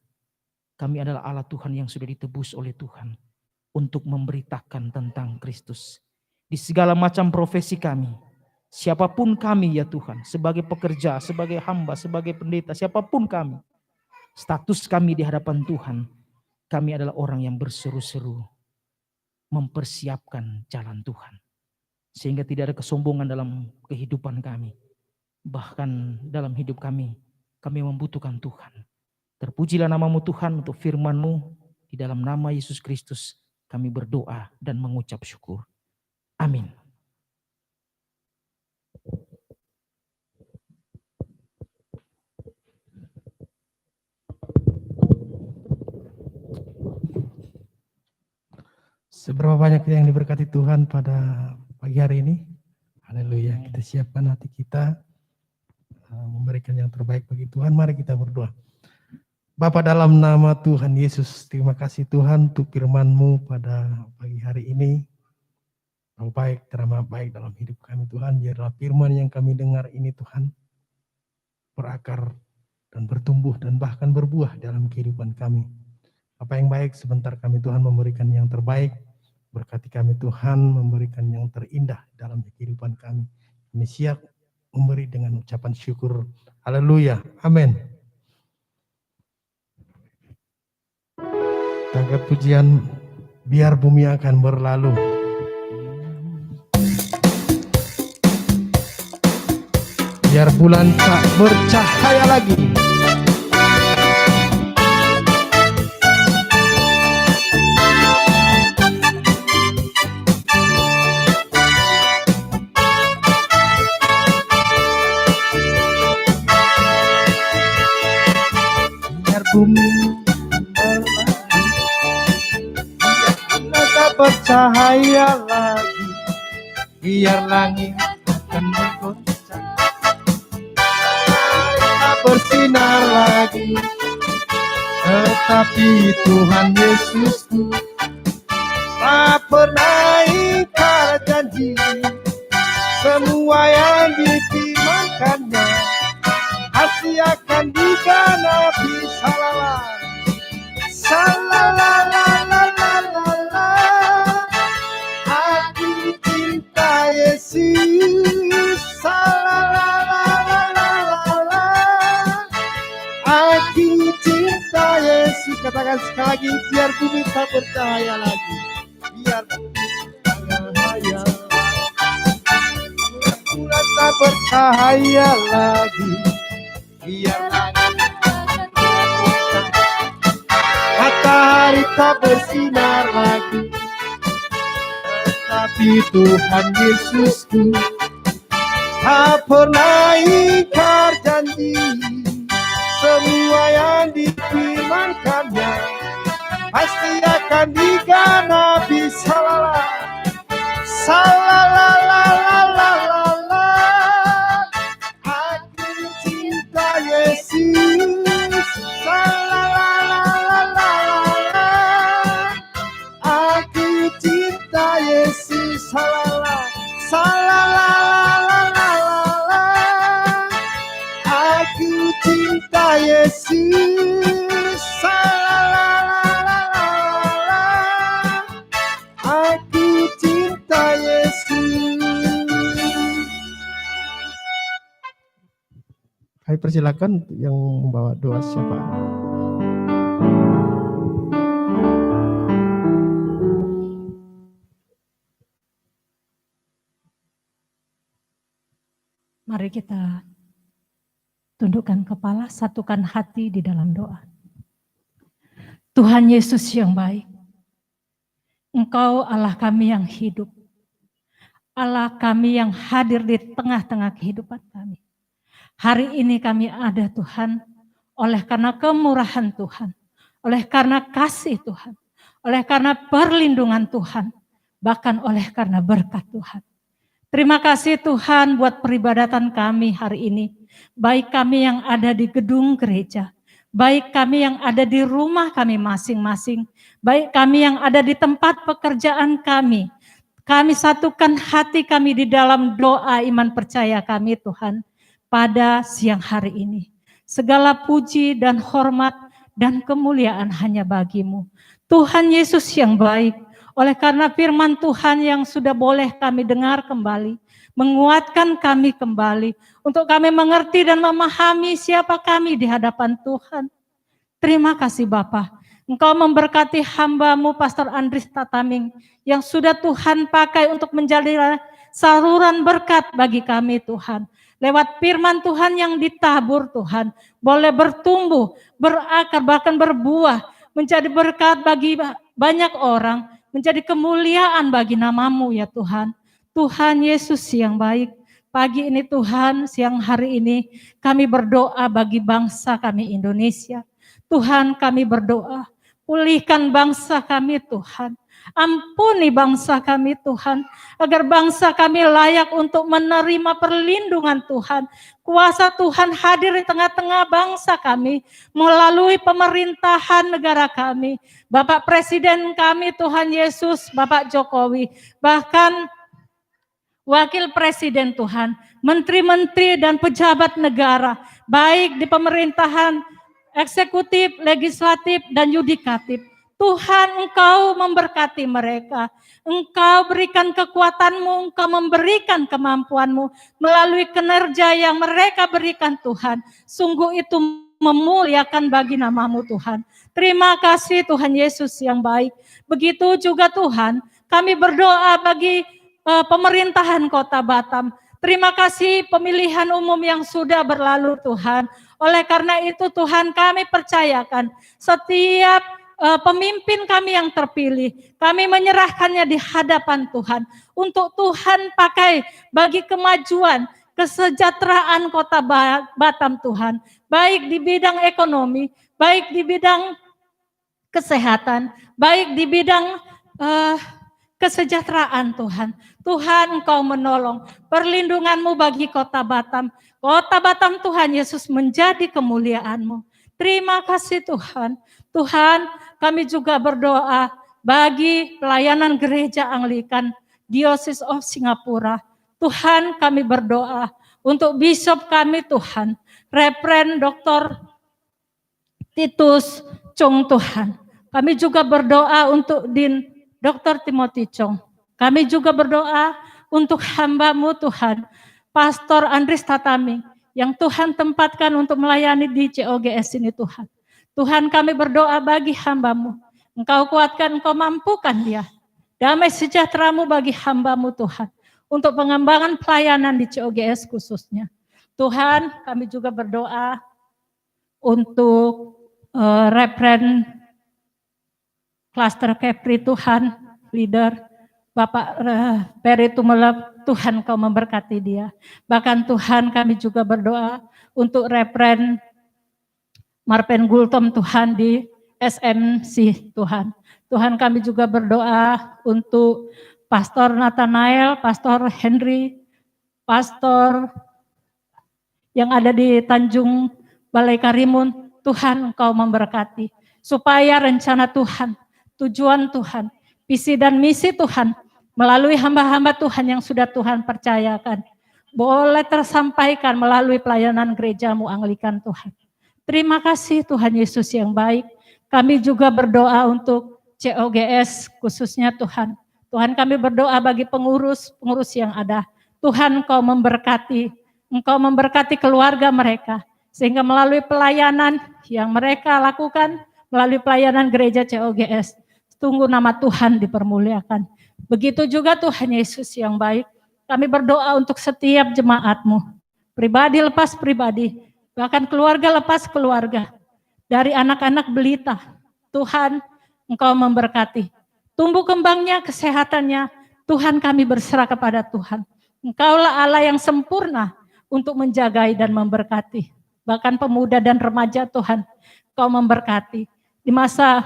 Kami adalah alat Tuhan yang sudah ditebus oleh Tuhan untuk memberitakan tentang Kristus. Di segala macam profesi kami, siapapun kami ya Tuhan, sebagai pekerja, sebagai hamba, sebagai pendeta, siapapun kami, status kami di hadapan Tuhan, kami adalah orang yang berseru-seru mempersiapkan jalan Tuhan. Sehingga tidak ada kesombongan dalam kehidupan kami. Bahkan dalam hidup kami membutuhkan Tuhan. Terpujilah namamu Tuhan untuk firman-Mu. Di dalam nama Yesus Kristus kami berdoa dan mengucap syukur. Amin. Seberapa banyak yang diberkati Tuhan pada pagi hari ini? Haleluya. Kita siapkan hati kita memberikan yang terbaik bagi Tuhan. Mari kita berdoa. Bapa, dalam nama Tuhan Yesus, terima kasih Tuhan untuk firman-Mu pada pagi hari ini. Yang baik, teramat baik dalam hidup kami Tuhan. Biarlah firman yang kami dengar ini Tuhan berakar dan bertumbuh dan bahkan berbuah dalam kehidupan kami. Apa yang baik sebentar kami Tuhan memberikan yang terbaik. Berkati kami Tuhan memberikan yang terindah dalam kehidupan kami. Kami siap memberi dengan ucapan syukur. Haleluya. Amin. Tangkat pujian biar bumi akan berlalu. Biar bulan tak bercahaya lagi. Biar bumi tak bercahaya lagi. Biar langit akan bergoncang, tak bersinar lagi. Tetapi Tuhan Yesusku tak pernah ingkar janji. Semua yang difirmankannya pasti akan digenapi. Salalah, salalalalalalala. Aku cinta Yesus. Salalalalalalala. Aku cinta Yesus. Katakan sekali lagi, biar bumi tak bercahaya lagi. Biar bumi tak bercahaya. Bulan tak bercahaya lagi. Biar langit matahari tak bersinar lagi. Tetapi Tuhan Yesusku tak pernah ingkar janji. Semua yang difirmankannya pasti akan digenapi. Salalah, salalalalalalala. Aku cinta Yesus. Salalalalalalala. Aku cinta Yesus. Salalah, salalalalalalala. Aku cinta Yesus. Salalalalalalala. Aku cinta Yesus. Kami persilakan yang membawa doa siapa. Mari kita tundukkan kepala, satukan hati di dalam doa. Tuhan Yesus yang baik, Engkau Allah kami yang hidup, Allah kami yang hadir di tengah-tengah kehidupan kami. Hari ini kami ada Tuhan, oleh karena kemurahan Tuhan, oleh karena kasih Tuhan, oleh karena perlindungan Tuhan, bahkan oleh karena berkat Tuhan. Terima kasih Tuhan buat peribadatan kami hari ini. Baik kami yang ada di gedung gereja, baik kami yang ada di rumah kami masing-masing, baik kami yang ada di tempat pekerjaan kami. Kami satukan hati kami di dalam doa iman percaya kami Tuhan pada siang hari ini. Segala puji dan hormat dan kemuliaan hanya bagi-Mu. Tuhan Yesus yang baik, oleh karena firman Tuhan yang sudah boleh kami dengar kembali, menguatkan kami kembali, untuk kami mengerti dan memahami siapa kami di hadapan Tuhan. Terima kasih Bapa. Engkau memberkati hamba-Mu Pastor Andris Tataming yang sudah Tuhan pakai untuk menjadi saluran berkat bagi kami Tuhan. Lewat firman Tuhan yang ditabur Tuhan, boleh bertumbuh, berakar, bahkan berbuah, menjadi berkat bagi banyak orang, menjadi kemuliaan bagi nama-Mu ya Tuhan. Tuhan Yesus yang baik, pagi ini Tuhan, siang hari ini kami berdoa bagi bangsa kami Indonesia. Tuhan kami berdoa, pulihkan bangsa kami Tuhan. Ampuni bangsa kami Tuhan, agar bangsa kami layak untuk menerima perlindungan Tuhan. Kuasa Tuhan hadir di tengah-tengah bangsa kami, melalui pemerintahan negara kami. Bapak Presiden kami Tuhan Yesus, Bapak Jokowi, bahkan Wakil Presiden Tuhan, menteri-menteri dan pejabat negara, baik di pemerintahan, eksekutif, legislatif, dan yudikatif. Tuhan Engkau memberkati mereka. Engkau berikan kekuatan-Mu, Engkau memberikan kemampuan-Mu melalui kinerja yang mereka berikan Tuhan. Sungguh itu memuliakan bagi nama-Mu Tuhan. Terima kasih Tuhan Yesus yang baik. Begitu juga Tuhan, kami berdoa bagi pemerintahan Kota Batam. Terima kasih pemilihan umum yang sudah berlalu Tuhan. Oleh karena itu Tuhan kami percayakan setiap pemimpin kami yang terpilih, kami menyerahkannya di hadapan Tuhan. Untuk Tuhan pakai bagi kemajuan, kesejahteraan Kota Batam Tuhan. Baik di bidang ekonomi, baik di bidang kesehatan, baik di bidang kesejahteraan Tuhan. Tuhan Engkau menolong, perlindungan-Mu bagi Kota Batam. Kota Batam Tuhan Yesus menjadi kemuliaan-Mu. Terima kasih Tuhan. Tuhan kami juga berdoa bagi pelayanan gereja Anglikan Diocese of Singapura. Tuhan kami berdoa untuk bishop kami Tuhan, Reverend Dr. Titus Chong Tuhan. Kami juga berdoa untuk Din Dr. Timothy Chong. Kami juga berdoa untuk hamba-Mu Tuhan, Pastor Andris Tataming, yang Tuhan tempatkan untuk melayani di COGS ini Tuhan. Tuhan kami berdoa bagi hamba-Mu. Engkau kuatkan, Engkau mampukan dia. Damai sejahtera-Mu bagi hamba-Mu Tuhan. Untuk pengembangan pelayanan di COGS khususnya. Tuhan kami juga berdoa untuk Reverend Cluster Kepri Tuhan, leader Bapak Peri Tumelep, Tuhan Kau memberkati dia. Bahkan Tuhan kami juga berdoa untuk Reverend Marpen Gultom Tuhan di SMC Tuhan. Tuhan kami juga berdoa untuk Pastor Nathanael, Pastor Henry, Pastor yang ada di Tanjung Balai Karimun. Tuhan Engkau memberkati. Supaya rencana Tuhan, tujuan Tuhan, visi dan misi Tuhan melalui hamba-hamba Tuhan yang sudah Tuhan percayakan boleh tersampaikan melalui pelayanan gereja-Mu Anglikan Tuhan. Terima kasih Tuhan Yesus yang baik. Kami juga berdoa untuk COGS khususnya Tuhan. Tuhan kami berdoa bagi pengurus yang ada. Tuhan Engkau memberkati keluarga mereka. Sehingga melalui pelayanan yang mereka lakukan, melalui pelayanan gereja COGS, tunggu nama Tuhan dipermuliakan. Begitu juga Tuhan Yesus yang baik. Kami berdoa untuk setiap jemaat-Mu. Pribadi lepas pribadi. Bahkan keluarga lepas keluarga. Dari anak-anak belita. Tuhan Engkau memberkati. Tumbuh kembangnya, kesehatannya. Tuhan kami berserah kepada Tuhan. Engkaulah Allah yang sempurna untuk menjagai dan memberkati. Bahkan pemuda dan remaja Tuhan Kau memberkati. Di masa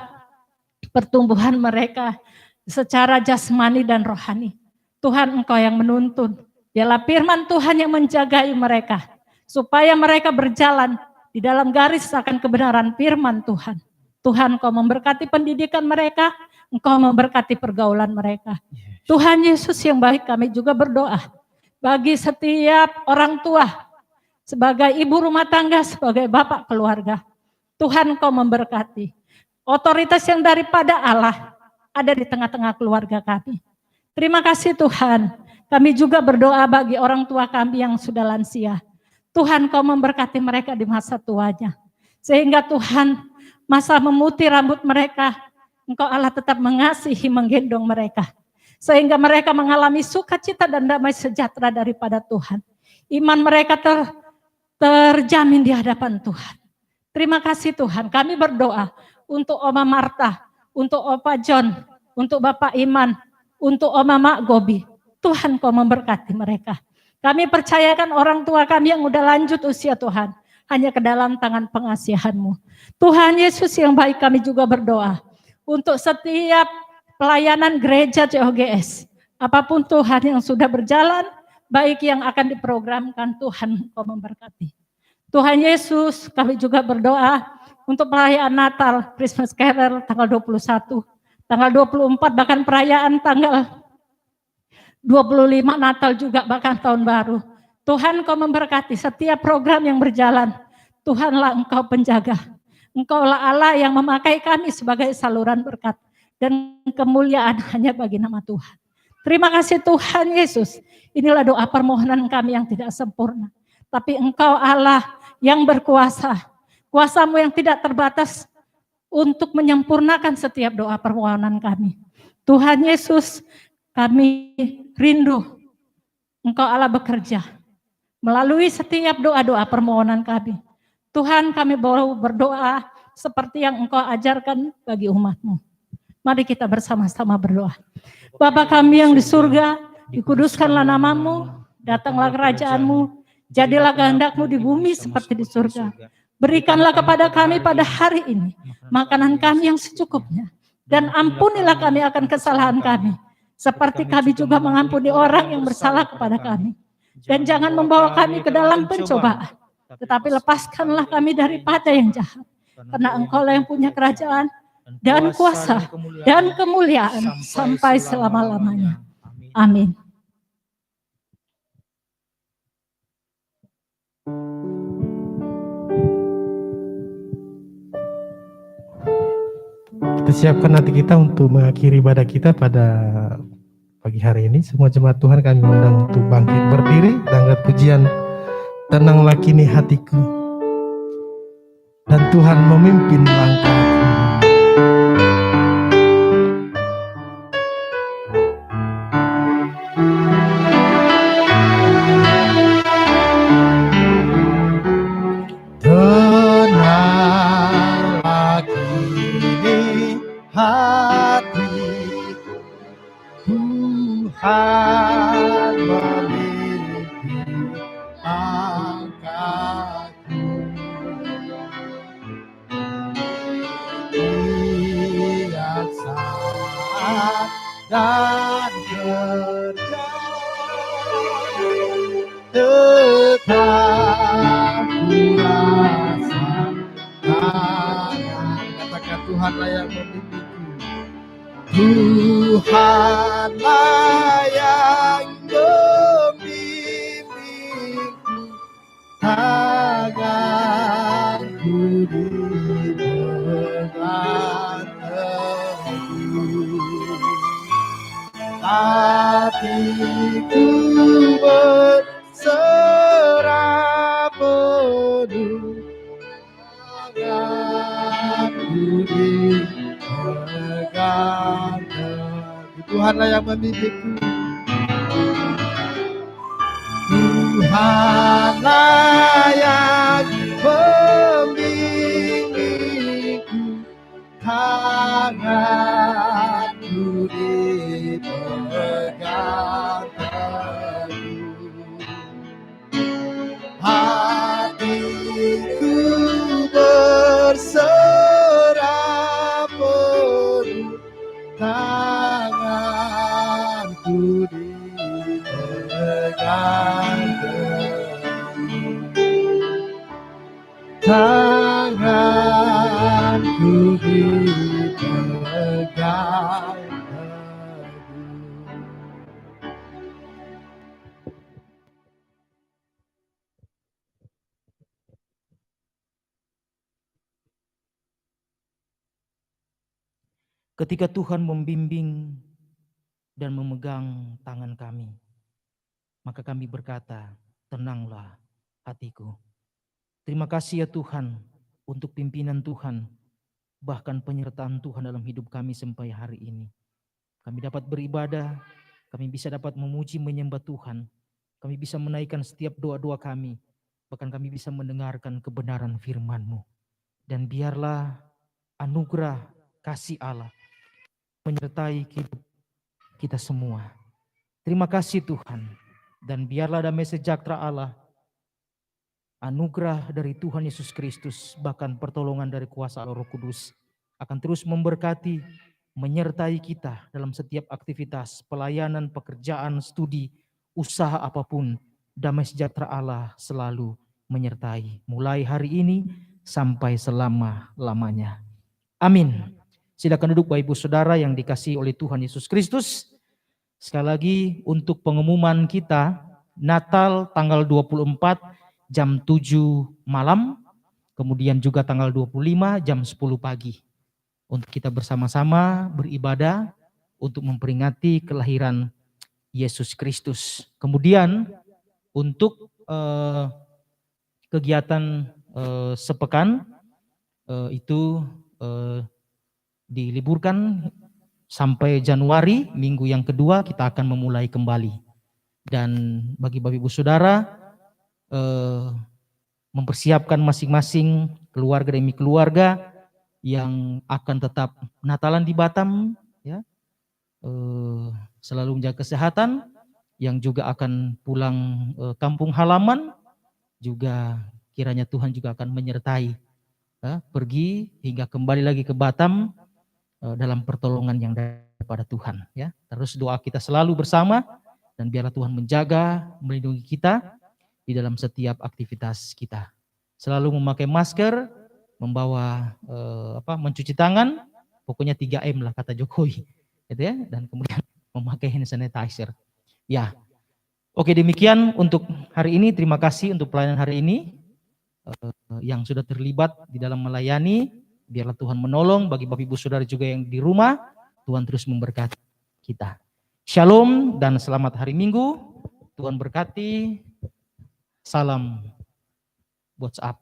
pertumbuhan mereka secara jasmani dan rohani. Tuhan Engkau yang menuntun. Biarlah firman Tuhan yang menjagai mereka, supaya mereka berjalan di dalam garis akan kebenaran firman Tuhan. Tuhan, Engkau memberkati pendidikan mereka, Engkau memberkati pergaulan mereka. Tuhan Yesus yang baik, kami juga berdoa bagi setiap orang tua, sebagai ibu rumah tangga, sebagai bapak keluarga. Tuhan, Engkau memberkati. Otoritas yang daripada Allah ada di tengah-tengah keluarga kami. Terima kasih Tuhan. Kami juga berdoa bagi orang tua kami yang sudah lansia. Tuhan, Kau memberkati mereka di masa tuanya. Sehingga Tuhan, masa memutih rambut mereka, Engkau Allah tetap mengasihi, menggendong mereka. Sehingga mereka mengalami sukacita dan damai sejahtera daripada Tuhan. Iman mereka terjamin di hadapan Tuhan. Terima kasih Tuhan. Kami berdoa untuk Oma Marta, untuk Opa John, untuk Bapak Iman, untuk Oma Mak Gobi. Tuhan, Kau memberkati mereka. Kami percayakan orang tua kami yang udah lanjut usia Tuhan, hanya ke dalam tangan pengasihan-Mu. Tuhan Yesus yang baik, kami juga berdoa untuk setiap pelayanan gereja COGS. Apapun Tuhan yang sudah berjalan, baik yang akan diprogramkan, Tuhan Kau memberkati. Tuhan Yesus, kami juga berdoa untuk perayaan Natal, Christmas Carol tanggal 21, tanggal 24, bahkan perayaan tanggal 25 Natal juga, bahkan tahun baru. Tuhan, Kau memberkati setiap program yang berjalan. Tuhanlah Engkau penjaga. Engkaulah Allah yang memakai kami sebagai saluran berkat dan kemuliaan hanya bagi nama Tuhan. Terima kasih Tuhan Yesus. Inilah doa permohonan kami yang tidak sempurna. Tapi Engkau Allah yang berkuasa. Kuasa-Mu yang tidak terbatas untuk menyempurnakan setiap doa permohonan kami. Tuhan Yesus, kami rindu Engkau Allah bekerja melalui setiap doa-doa permohonan kami. Tuhan, kami mau berdoa seperti yang Engkau ajarkan bagi umat-Mu. Mari kita bersama-sama berdoa. Bapa kami yang di surga, dikuduskanlah nama-Mu, datanglah kerajaan-Mu, jadilah kehendak-Mu di bumi seperti di surga. Berikanlah kepada kami pada hari ini makanan kami yang secukupnya, dan ampunilah kami akan kesalahan kami, seperti kami juga mengampuni orang yang bersalah kepada kami. Dan jangan membawa kami ke dalam pencobaan, tetapi lepaskanlah kami daripada yang jahat. Karena Engkau-lah yang punya kerajaan dan kuasa dan kemuliaan sampai selama-lamanya. Amin. Kita siapkan hati kita untuk mengakhiri ibadah kita pada pagi hari ini. Semua jemaat Tuhan kami undang untuk bangkit berdiri dengan pujian Tenanglah Kini Hatiku, dan Tuhan memimpin langkahku. Tenanglah kini hatiku, Tuhan memimpin langkahku. Biasa dan kerja tetap kurasakan. Katakan Tuhanlah yang membimbingku, Tuhanlah yang membimbingku, tanganku dipegang teguh, hatiku berserah penuh, tanganku dipegang teguh. Tuhanlah yang membimbingku, Tuhanlah yang membimbingku, tanganku dipegang teguh, hatiku berserah penuh, tanganku dipegang tanganku dipegang teguh. Ketika Tuhan membimbing dan memegang tangan kami, maka kami berkata, tenanglah hatiku. Terima kasih ya Tuhan untuk pimpinan Tuhan, bahkan penyertaan Tuhan dalam hidup kami sampai hari ini. Kami dapat beribadah, kami bisa dapat memuji menyembah Tuhan, kami bisa menaikkan setiap doa-doa kami, bahkan kami bisa mendengarkan kebenaran firman-Mu. Dan biarlah anugerah kasih Allah menyertai hidup kita semua. Terima kasih Tuhan. Dan biarlah damai sejahtera Allah, anugerah dari Tuhan Yesus Kristus, bahkan pertolongan dari kuasa Allah Roh Kudus akan terus memberkati, menyertai kita dalam setiap aktivitas, pelayanan, pekerjaan, studi, usaha apapun. Damai sejahtera Allah selalu menyertai, mulai hari ini sampai selama-lamanya. Amin. Silakan duduk Bapak Ibu Saudara yang dikasihi oleh Tuhan Yesus Kristus. Sekali lagi untuk pengumuman kita, Natal tanggal 24 jam 7 malam, kemudian juga tanggal 25 jam 10 pagi. Untuk kita bersama-sama beribadah untuk memperingati kelahiran Yesus Kristus. Kemudian untuk kegiatan sepekan itu diliburkan sampai Januari, minggu yang kedua kita akan memulai kembali. Dan bagi Bapak Ibu Saudara, mempersiapkan masing-masing keluarga demi keluarga yang akan tetap Natalan di Batam, ya, selalu menjaga kesehatan, yang juga akan pulang kampung halaman, juga kiranya Tuhan juga akan menyertai, ya, pergi hingga kembali lagi ke Batam dalam pertolongan yang daripada Tuhan, ya. Terus doa kita selalu bersama dan biarlah Tuhan menjaga, melindungi kita di dalam setiap aktivitas kita. Selalu memakai masker, membawa mencuci tangan, pokoknya 3M lah kata Jokowi, gitu ya, dan kemudian memakai hand sanitizer. Ya. Oke, demikian untuk hari ini. Terima kasih untuk pelayanan hari ini yang sudah terlibat di dalam melayani. Biarlah Tuhan menolong bagi Bapak Ibu Saudara juga yang di rumah. Tuhan terus memberkati kita. Shalom dan selamat hari Minggu. Tuhan berkati. Salam WhatsApp.